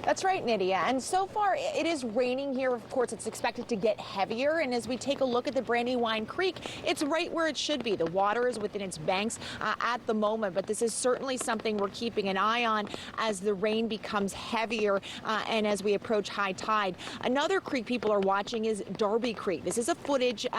That's right, Nydia. And so far, it is raining here. Of course, it's expected to get heavier. And as we take a look at the Brandywine Creek, it's right where it should be. The water is within its banks at the moment. But this is certainly something we're keeping an eye on as the rain becomes heavier and as we approach high tide. Another creek people are watching is Darby Creek. This is footage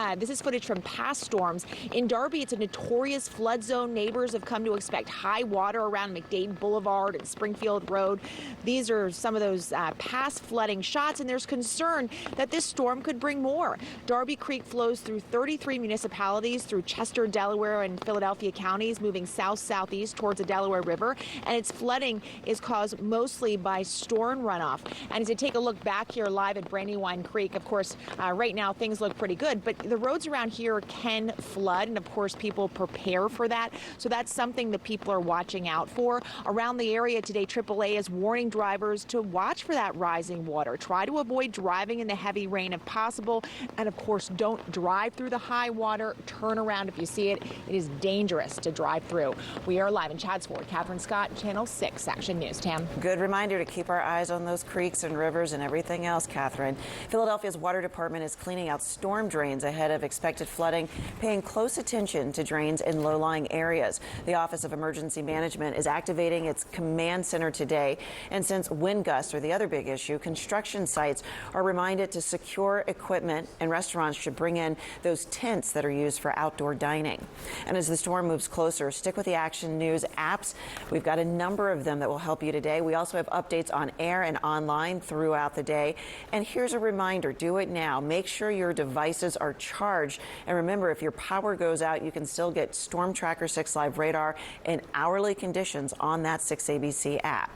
from past storms. In Darby, it's a notorious flood zone. Neighbors have come to expect high water around McDade Boulevard and Springfield Road. These are some of those past flooding shots, and there's concern that this storm could bring more. Darby Creek flows through 33 municipalities through Chester, Delaware, and Philadelphia counties, moving south-southeast towards the Delaware River, and its flooding is caused mostly by storm runoff. And as you take a look back here live at Brandywine Creek, of course, right now things look pretty good, but the roads around here can flood, and of course people prepare for that. So that's something that people are watching out for. Around the area today, AAA is warning drivers to watch for that rising water. Try to avoid driving in the heavy rain if possible. And of course, don't drive through the high water. Turn around if you see it. It is dangerous to drive through. We are live in Chadds Ford. Catherine Scott, Channel 6 Action News. Tam. Good reminder to keep our eyes on those creeks and rivers and everything else, Catherine. Philadelphia's water department is cleaning out storm drains ahead of expected flooding, paying close attention to drains in low-lying areas. The Office of Emergency Management is activating its command center today. And since wind gusts are the other big issue, construction sites are reminded to secure equipment, and restaurants should bring in those tents that are used for outdoor dining. And as the storm moves closer, stick with the Action News apps. We've got a number of them that will help you today. We also have updates on air and online throughout the day. And here's a reminder, do it now. Make sure your devices are charged. And remember, if your power goes out, you can still get Storm Tracker 6 Live radar and hourly conditions on that 6ABC app.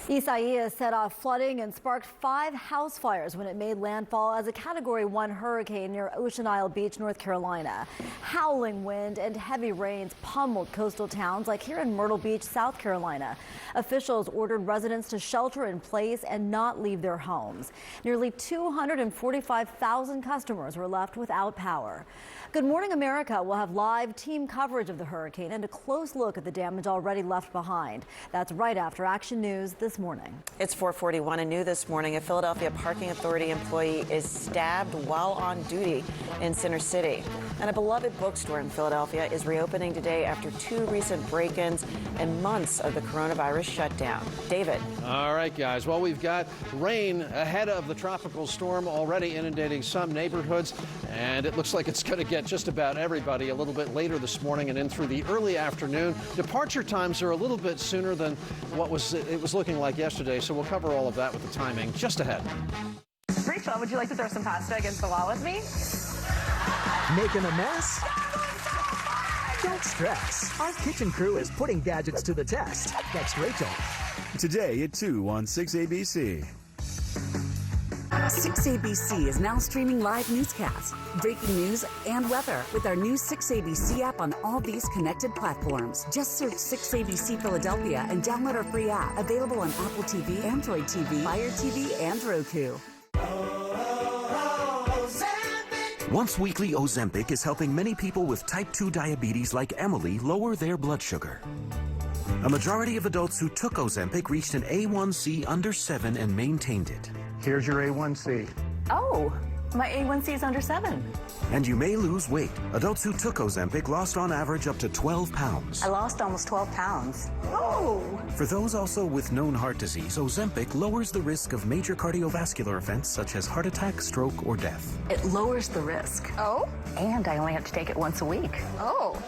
Isaias set off flooding and sparked 5 house fires when it made landfall as a Category 1 hurricane near Ocean Isle Beach, North Carolina. Howling wind and heavy rains pummeled coastal towns like here in Myrtle Beach, South Carolina. Officials ordered residents to shelter in place and not leave their homes. Nearly 245,000 customers were left without power. Good Morning America will have live team coverage of the hurricane and a close look at the damage already left behind. That's right after Action News this morning. It's 4:41 and new this morning. A Philadelphia Parking Authority employee is stabbed while on duty in Center City. And a beloved bookstore in Philadelphia is reopening today after 2 recent break-ins and months of the coronavirus shutdown. David. All right, guys. Well, we've got rain ahead of the tropical storm already inundating some neighborhoods, and it looks like it's going to get just about everybody a little bit later this morning and in through the early afternoon. Departure times are a little bit sooner than what it was looking like yesterday, so we'll cover all of that with the timing just ahead. Rachel, would you like to throw some pasta against the wall with me? Making a mess? Don't stress. Our kitchen crew is putting gadgets to the test. Next, Rachel. Today at 2 on 6ABC. 6ABC is now streaming live newscasts, breaking news, and weather with our new 6ABC app on all these connected platforms. Just search 6ABC Philadelphia and download our free app. Available on Apple TV, Android TV, Fire TV, and Roku. Once weekly Ozempic is helping many people with type 2 diabetes like Emily lower their blood sugar. A majority of adults who took Ozempic reached an A1C under 7 and maintained it. Here's your A1C. Oh, my A1C is under 7. And you may lose weight. Adults who took Ozempic lost on average up to 12 pounds. I lost almost 12 pounds. Oh! For those also with known heart disease, Ozempic lowers the risk of major cardiovascular events such as heart attack, stroke, or death. It lowers the risk. Oh? And I only have to take it once a week. Oh.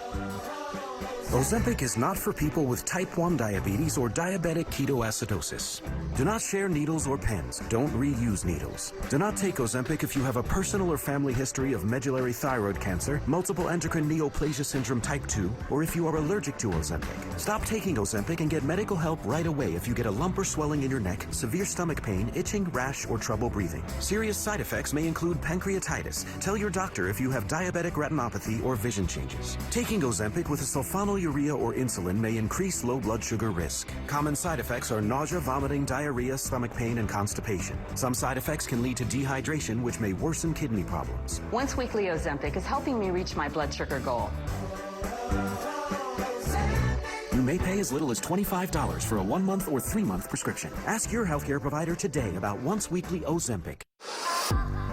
Ozempic is not for people with type 1 diabetes or diabetic ketoacidosis. Do not share needles or pens. Don't reuse needles. Do not take Ozempic if you have a personal or family history of medullary thyroid cancer, multiple endocrine neoplasia syndrome type 2, or if you are allergic to Ozempic. Stop taking Ozempic and get medical help right away if you get a lump or swelling in your neck, severe stomach pain, itching, rash, or trouble breathing. Serious side effects may include pancreatitis. Tell your doctor if you have diabetic retinopathy or vision changes. Taking Ozempic with a sulfonylurea or insulin may increase low blood sugar risk. Common side effects are nausea, vomiting, diarrhea, stomach pain, and constipation. Some side effects can lead to dehydration, which may worsen kidney problems. Once weekly Ozempic is helping me reach my blood sugar goal. You may pay as little as $25 for a 1-month or 3-month prescription. Ask your healthcare provider today about once-weekly Ozempic.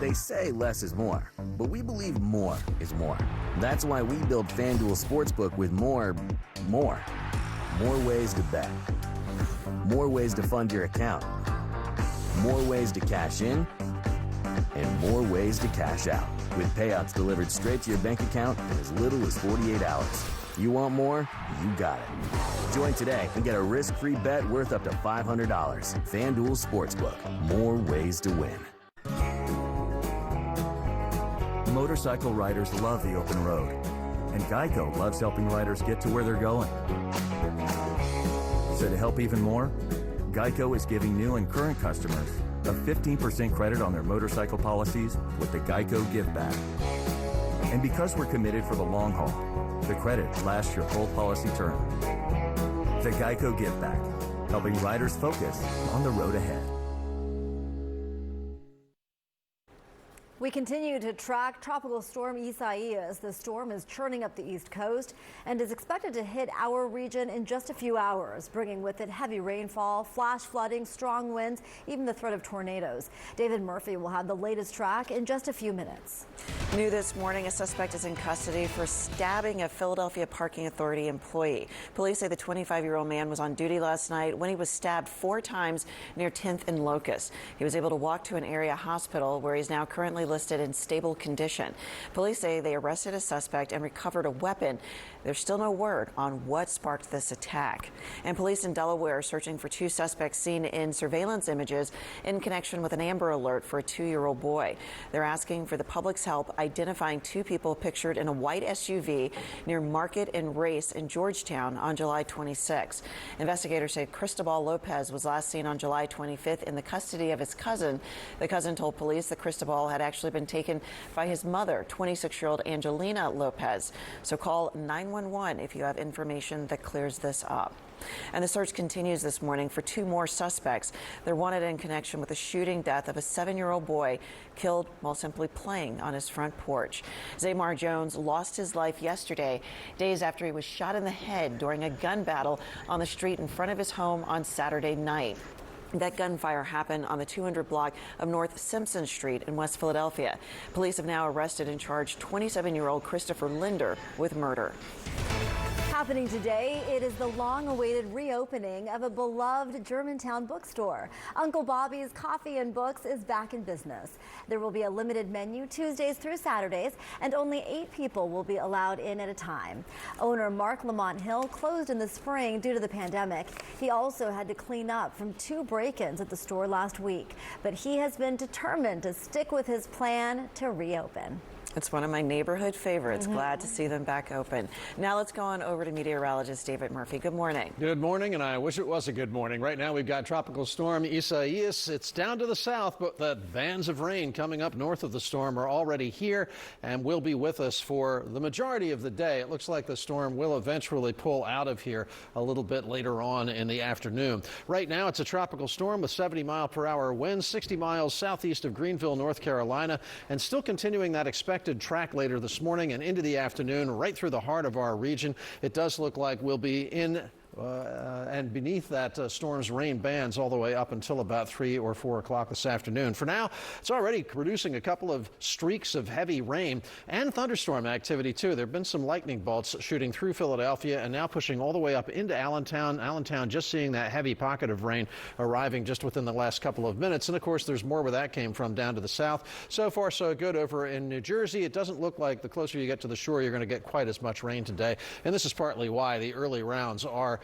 They say less is more, but we believe more is more. That's why we built FanDuel Sportsbook with more ways to bet, more ways to fund your account, more ways to cash in, and more ways to cash out, with payouts delivered straight to your bank account in as little as 48 hours. You want more? You got it. Join today and get a risk-free bet worth up to $500. FanDuel Sportsbook. More ways to win. Motorcycle riders love the open road, and Geico loves helping riders get to where they're going. So to help even more, Geico is giving new and current customers a 15% credit on their motorcycle policies with the Geico Give Back. And because we're committed for the long haul, the credit lasts your full policy term. The Geico Give Back, helping riders focus on the road ahead. We continue to track Tropical Storm Isaias. The storm is churning up the East Coast and is expected to hit our region in just a few hours, bringing with it heavy rainfall, flash flooding, strong winds, even the threat of tornadoes. David Murphy will have the latest track in just a few minutes. New this morning, a suspect is in custody for stabbing a Philadelphia Parking Authority employee. Police say the 25-year-old man was on duty last night when he was stabbed 4 times near 10th and Locust. He was able to walk to an area hospital where he's now currently listed in stable condition. Police say they arrested a suspect and recovered a weapon. There's still no word on what sparked this attack. And police in Delaware are searching for 2 suspects seen in surveillance images in connection with an Amber Alert for a 2-year-old boy. They're asking for the public's help identifying 2 people pictured in a white SUV near Market and Race in Georgetown on July 26. Investigators say Cristobal Lopez was last seen on July 25th in the custody of his cousin. The cousin told police that Cristobal had actually been taken by his mother, 26-year-old Angelina Lopez. So call 911 if you have information that clears this up. And the search continues this morning for 2 more suspects. They're wanted in connection with the shooting death of a 7-year-old boy killed while simply playing on his front porch. Zaymar Jones lost his life yesterday, days after he was shot in the head during a gun battle on the street in front of his home on Saturday night. That gunfire happened on the 200 block of North Simpson Street in West Philadelphia. Police have now arrested and charged 27-year-old Christopher Linder with murder. Happening today, it is the long-awaited reopening of a beloved Germantown bookstore. Uncle Bobby's Coffee and Books is back in business. There will be a limited menu Tuesdays through Saturdays, and only 8 people will be allowed in at a time. Owner Mark Lamont Hill closed in the spring due to the pandemic. He also had to clean up from 2 break-ins at the store last week, but he has been determined to stick with his plan to reopen. It's one of my neighborhood favorites. Glad to see them back open. Now let's go on over to meteorologist David Murphy. Good morning. Good morning, and I wish it was a good morning. Right now we've got Tropical Storm Isaias. It's down to the south, but the bands of rain coming up north of the storm are already here and will be with us for the majority of the day. It looks like the storm will eventually pull out of here a little bit later on in the afternoon. Right now it's a tropical storm with 70-mile-per-hour winds, 60 miles southeast of Greenville, North Carolina, and still continuing that expected track later this morning and into the afternoon right through the heart of our region. It does look like we'll be in and beneath that storm's rain bands all the way up until about 3 or 4 o'clock this afternoon. For now, it's already producing a couple of streaks of heavy rain and thunderstorm activity too. There have been some lightning bolts shooting through Philadelphia and now pushing all the way up into Allentown. Allentown just seeing that heavy pocket of rain arriving just within the last couple of minutes. And of course, there's more where that came from down to the south. So far, so good over in New Jersey. It doesn't look like the closer you get to the shore, you're going to get quite as much rain today. And this is partly why the early rounds are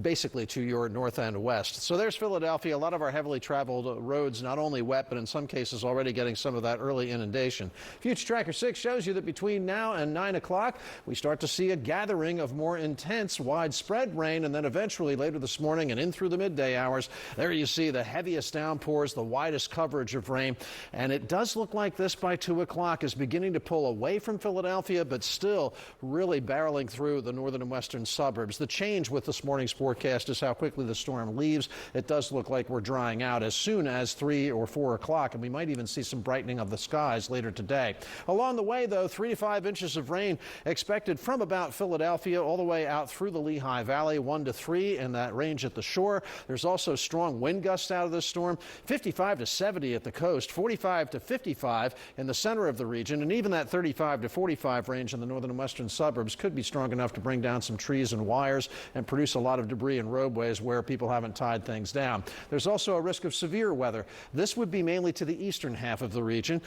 basically to your north and west. So there's Philadelphia. A lot of our heavily traveled roads not only wet, but in some cases already getting some of that early inundation. Future Tracker 6 shows you that between now and 9 o'clock, we start to see a gathering of more intense, widespread rain, and then eventually later this morning and in through the midday hours, there you see the heaviest downpours, the widest coverage of rain. And it does look like this by 2 o'clock is beginning to pull away from Philadelphia, but still really barreling through the northern and western suburbs. The change with this morning's forecast is how quickly the storm leaves. It does look like we're drying out as soon as 3 or 4 o'clock, and we might even see some brightening of the skies later today. Along the way, though, 3 to 5 inches of rain expected from about Philadelphia all the way out through the Lehigh Valley, 1 to 3 in that range at the shore. There's also strong wind gusts out of this storm, 55 to 70 at the coast, 45 to 55 in the center of the region, and even that 35 to 45 range in the northern and western suburbs could be strong enough to bring down some trees and wires and produce a lot of debris in roadways where people haven't tied things down. There's also a risk of severe weather. This would be mainly to the eastern half of the region.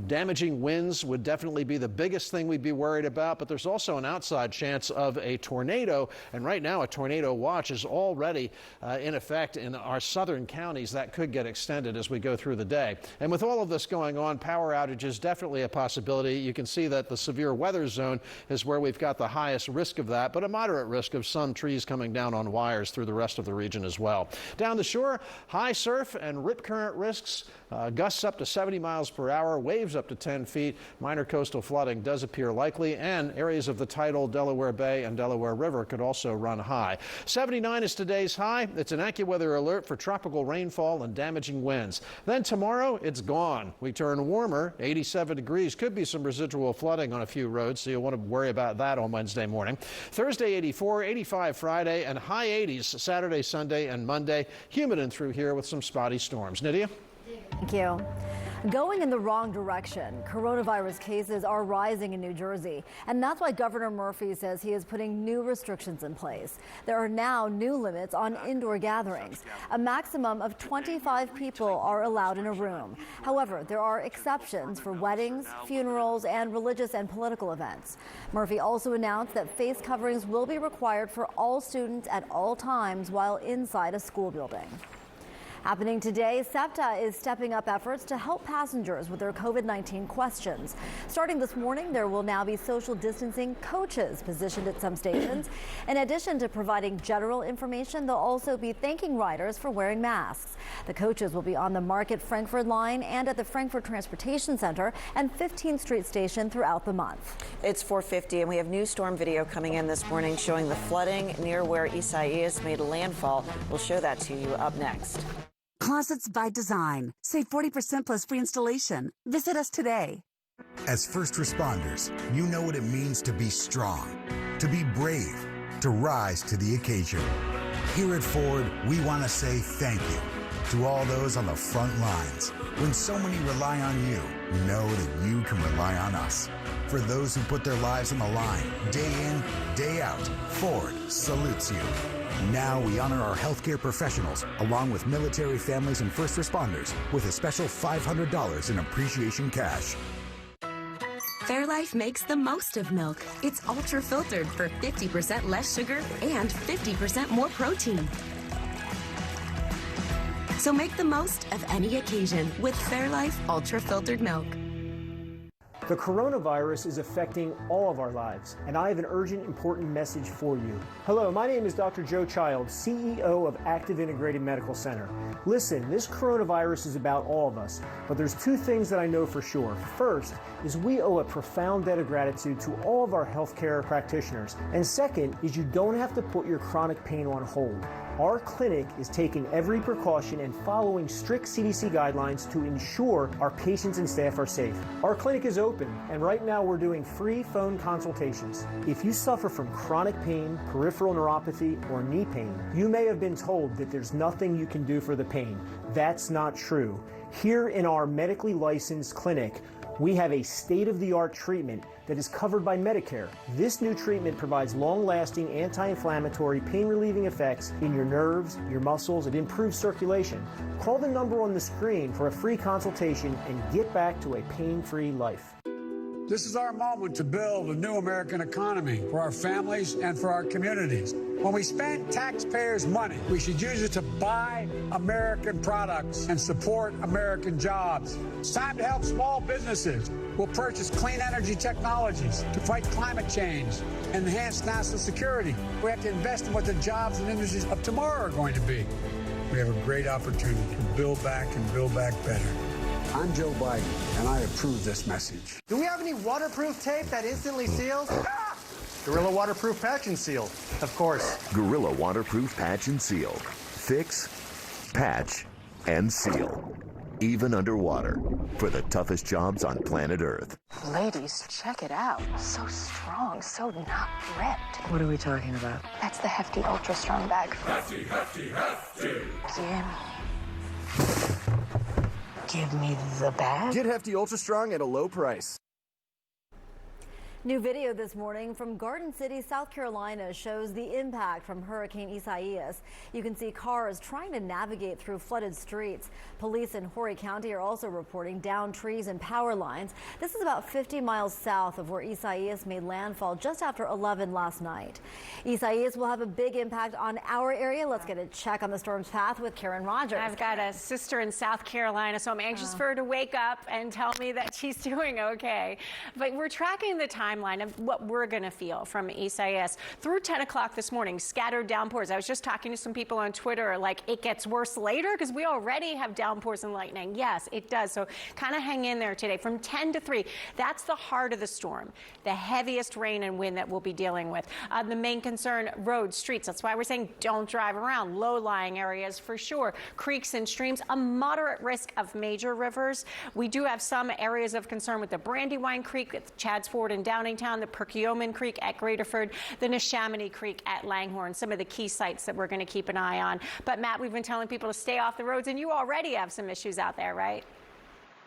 Damaging winds would definitely be the biggest thing we'd be worried about, but there's also an outside chance of a tornado, and right now a tornado watch is already in effect in our southern counties. That could get extended as we go through the day. And with all of this going on, power outages definitely a possibility. You can see that the severe weather zone is where we've got the highest risk of that, but a moderate risk of some trees coming down on wires through the rest of the region as well. Down the shore, high surf and rip current risks, gusts up to 70 miles per hour, waves up to 10 feet. Minor coastal flooding does appear likely, and areas of the tidal Delaware Bay and Delaware River could also run high. 79 is today's high. It's an AccuWeather alert for tropical rainfall and damaging winds. Then tomorrow, it's gone. We turn warmer, 87 degrees. Could be some residual flooding on a few roads, so you'll want to worry about that on Wednesday morning. Thursday, 84, 85 Friday, and high 80s Saturday, Sunday, and Monday. Humid in through here with some spotty storms. Nydia? Thank you. Going in the wrong direction. Coronavirus cases are rising in New Jersey, and that's why Governor Murphy says he is putting new restrictions in place. There are now new limits on indoor gatherings. A maximum of 25 people are allowed in a room. However, there are exceptions for weddings, funerals, and religious and political events. Murphy also announced that face coverings will be required for all students at all times while inside a school building. Happening today, SEPTA is stepping up efforts to help passengers with their COVID-19 questions. Starting this morning, there will now be social distancing coaches positioned at some stations. In addition to providing general information, they'll also be thanking riders for wearing masks. The coaches will be on the Market Frankfurt line and at the Frankfurt Transportation Center and 15th Street Station throughout the month. It's 4:50, and we have new storm video coming in this morning showing the flooding near where Isaias made landfall. We'll show that to you up next. Closets by Design. Save 40% plus free installation. Visit us today. As first responders, you know what it means to be strong, to be brave, to rise to the occasion. Here at Ford, we want to say thank you to all those on the front lines. When so many rely on you, know that you can rely on us. For those who put their lives on the line, day in, day out, Ford salutes you. Now we honor our healthcare professionals, along with military families and first responders, with a special $500 in appreciation cash. Fairlife makes the most of milk. It's ultra filtered for 50% less sugar and 50% more protein. So make the most of any occasion with Fairlife ultra filtered milk. The coronavirus is affecting all of our lives, and I have an urgent, important message for you. Hello, my name is Dr. Joe Child, CEO of Active Integrated Medical Center. Listen, this coronavirus is about all of us, but there's two things that I know for sure. First is we owe a profound debt of gratitude to all of our healthcare practitioners. And second is you don't have to put your chronic pain on hold. Our clinic is taking every precaution and following strict CDC guidelines to ensure our patients and staff are safe. Our clinic is open, and right now we're doing free phone consultations. If you suffer from chronic pain, peripheral neuropathy, or knee pain, you may have been told that there's nothing you can do for the pain. That's not true. Here in our medically licensed clinic, we have a state-of-the-art treatment that is covered by Medicare. This new treatment provides long-lasting anti-inflammatory, pain-relieving effects in your nerves, your muscles. It improves circulation. Call the number on the screen for a free consultation and get back to a pain-free life. This is our moment to build a new American economy for our families and for our communities. When we spend taxpayers' money, we should use it to buy American products and support American jobs. It's time to help small businesses. We'll purchase clean energy technologies to fight climate change and enhance national security. We have to invest in what the jobs and industries of tomorrow are going to be. We have a great opportunity to build back and build back better. I'm Joe Biden, and I approve this message. Do we have any waterproof tape that instantly seals? Gorilla Waterproof Patch and Seal, of course. Gorilla Waterproof Patch and Seal. Fix, patch, and seal. Even underwater. For the toughest jobs on planet Earth. Ladies, check it out. So strong, so not ripped. What are we talking about? That's the Hefty Ultra Strong bag. Hefty, hefty, hefty. Give me the bag. Get Hefty Ultra Strong at a low price. New video this morning from Garden City, South Carolina shows the impact from Hurricane Isaias. You can see cars trying to navigate through flooded streets. Police in Horry County are also reporting downed trees and power lines. This is about 50 miles south of where Isaias made landfall just after 11 last night. Isaias will have a big impact on our area. Let's get a check on the storm's path with Karen Rogers. I've got a sister in South Carolina, so I'm anxious for her to wake up and tell me that she's doing okay. But we're tracking the timeline of what we're going to feel from Isaias through 10 o'clock this morning. Scattered downpours. I was just talking to some people on Twitter, like it gets worse later because we already have downpours and lightning. Yes, it does. So kind of hang in there today from 10 to 3. That's the heart of the storm, the heaviest rain and wind that we'll be dealing with. The main concern, roads, streets. That's why we're saying don't drive around. Low-lying areas for sure. Creeks and streams, a moderate risk of major rivers. We do have some areas of concern with the Brandywine Creek, with Chadds Ford and Downingtown, the Perkiomen Creek at Graterford, the Neshaminy Creek at Langhorne, some of the key sites that we're going to keep an eye on. But Matt, we've been telling people to stay off the roads, and you already have some issues out there, right?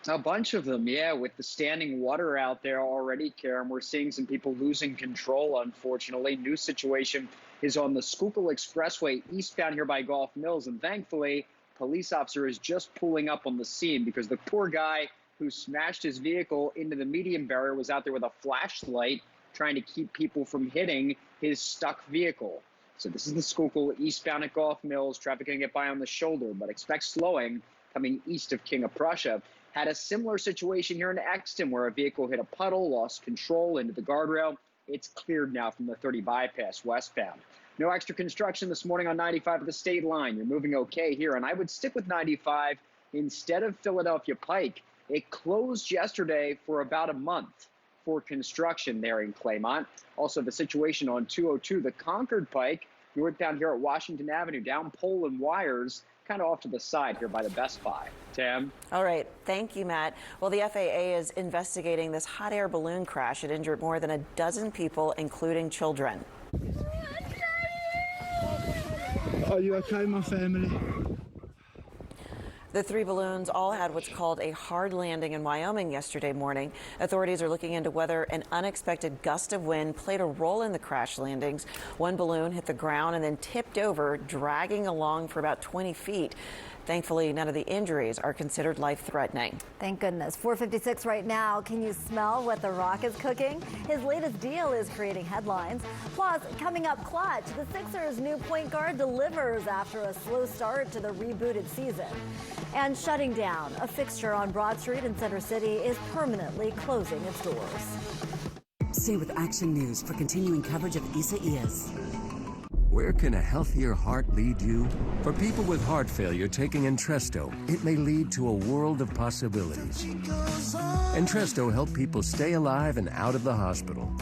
A bunch of them, yeah, with the standing water out there already, Karen. We're seeing some people losing control, unfortunately. New situation is on the Schuylkill Expressway eastbound here by Gulf Mills, and thankfully, police officer is just pulling up on the scene because the poor guy who smashed his vehicle into the median barrier was out there with a flashlight trying to keep people from hitting his stuck vehicle. So this is the Schuylkill eastbound at Gulf Mills. Traffic can get by on the shoulder, but expect slowing coming east of King of Prussia. Had a similar situation here in Exton where a vehicle hit a puddle, lost control into the guardrail. It's cleared now from the 30 bypass westbound. No extra construction this morning on 95 at the state line. You're moving okay here, and I would stick with 95 instead of Philadelphia Pike. It closed yesterday for about a month for construction there in Claymont. Also, the situation on 202, the Concord Pike, northbound here at Washington Avenue, down pole and wires, kind of off to the side here by the Best Buy. Tam? All right. Thank you, Matt. Well, the FAA is investigating this hot air balloon crash. It injured more than a dozen people, including children. Are you okay, my family? The 3 balloons all had what's called a hard landing in Wyoming yesterday morning. Authorities are looking into whether an unexpected gust of wind played a role in the crash landings. One balloon hit the ground and then tipped over, dragging along for about 20 feet. Thankfully, none of the injuries are considered life-threatening. Thank goodness. 4:56 right now. Can you smell what The Rock is cooking? His latest deal is creating headlines. Plus, coming up clutch, the Sixers' new point guard delivers after a slow start to the rebooted season. And shutting down, a fixture on Broad Street in Center City is permanently closing its doors. Stay with Action News for continuing coverage of Isaias. Where can a healthier heart lead you? For people with heart failure taking Entresto, it may lead to a world of possibilities. Entresto helps people stay alive and out of the hospital.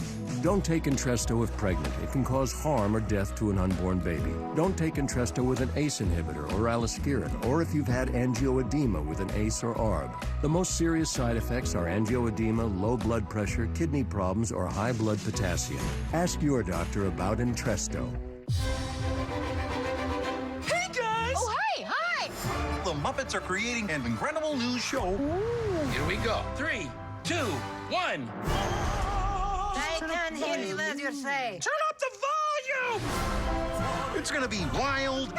Don't take Entresto if pregnant. It can cause harm or death to an unborn baby. Don't take Entresto with an ACE inhibitor or aliskiren, or if you've had angioedema with an ACE or ARB. The most serious side effects are angioedema, low blood pressure, kidney problems, or high blood potassium. Ask your doctor about Entresto. Hey, guys! Oh, hey, hi! The Muppets are creating an incredible new show. Ooh. Here we go. 3, 2, 1. I can't hear you as you say. Turn up the volume! It's gonna be wild.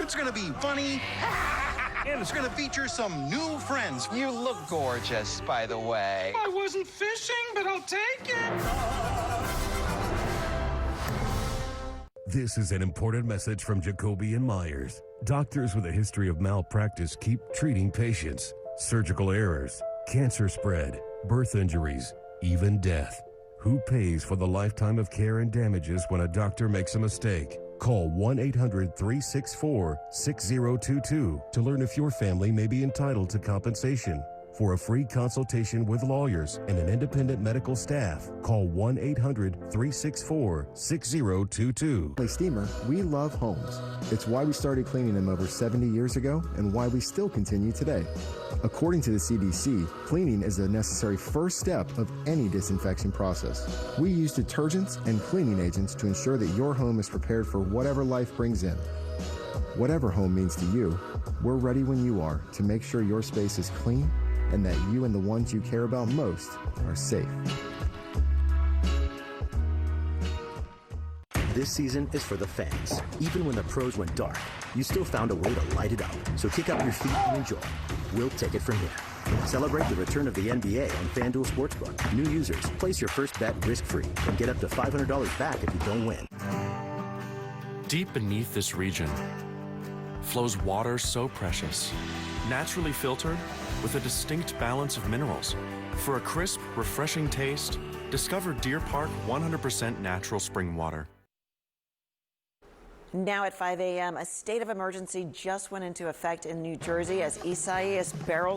It's gonna be funny. And it's gonna feature some new friends. You look gorgeous, by the way. I wasn't fishing, but I'll take it. This is an important message from Jacoby and Myers. Doctors with a history of malpractice keep treating patients. Surgical errors, cancer spread, birth injuries, even death. Who pays for the lifetime of care and damages when a doctor makes a mistake? Call 1-800-364-6022 to learn if your family may be entitled to compensation. For a free consultation with lawyers and an independent medical staff, call 1-800-364-6022. Steamer, we love homes. It's why we started cleaning them over 70 years ago and why we still continue today. According to the CDC, cleaning is a necessary first step of any disinfection process. We use detergents and cleaning agents to ensure that your home is prepared for whatever life brings in. Whatever home means to you, we're ready when you are to make sure your space is clean and that you and the ones you care about most are safe. This season is for the fans. Even when the pros went dark, you still found a way to light it up. So kick up your feet and enjoy. We'll take it from here. Celebrate the return of the NBA on FanDuel Sportsbook. New users, place your first bet risk-free and get up to $500 back if you don't win. Deep beneath this region flows water so precious, naturally filtered with a distinct balance of minerals. For a crisp, refreshing taste, discover Deer Park 100% natural spring water. Now at 5 a.m., a state of emergency just went into effect in New Jersey as Isaias barreled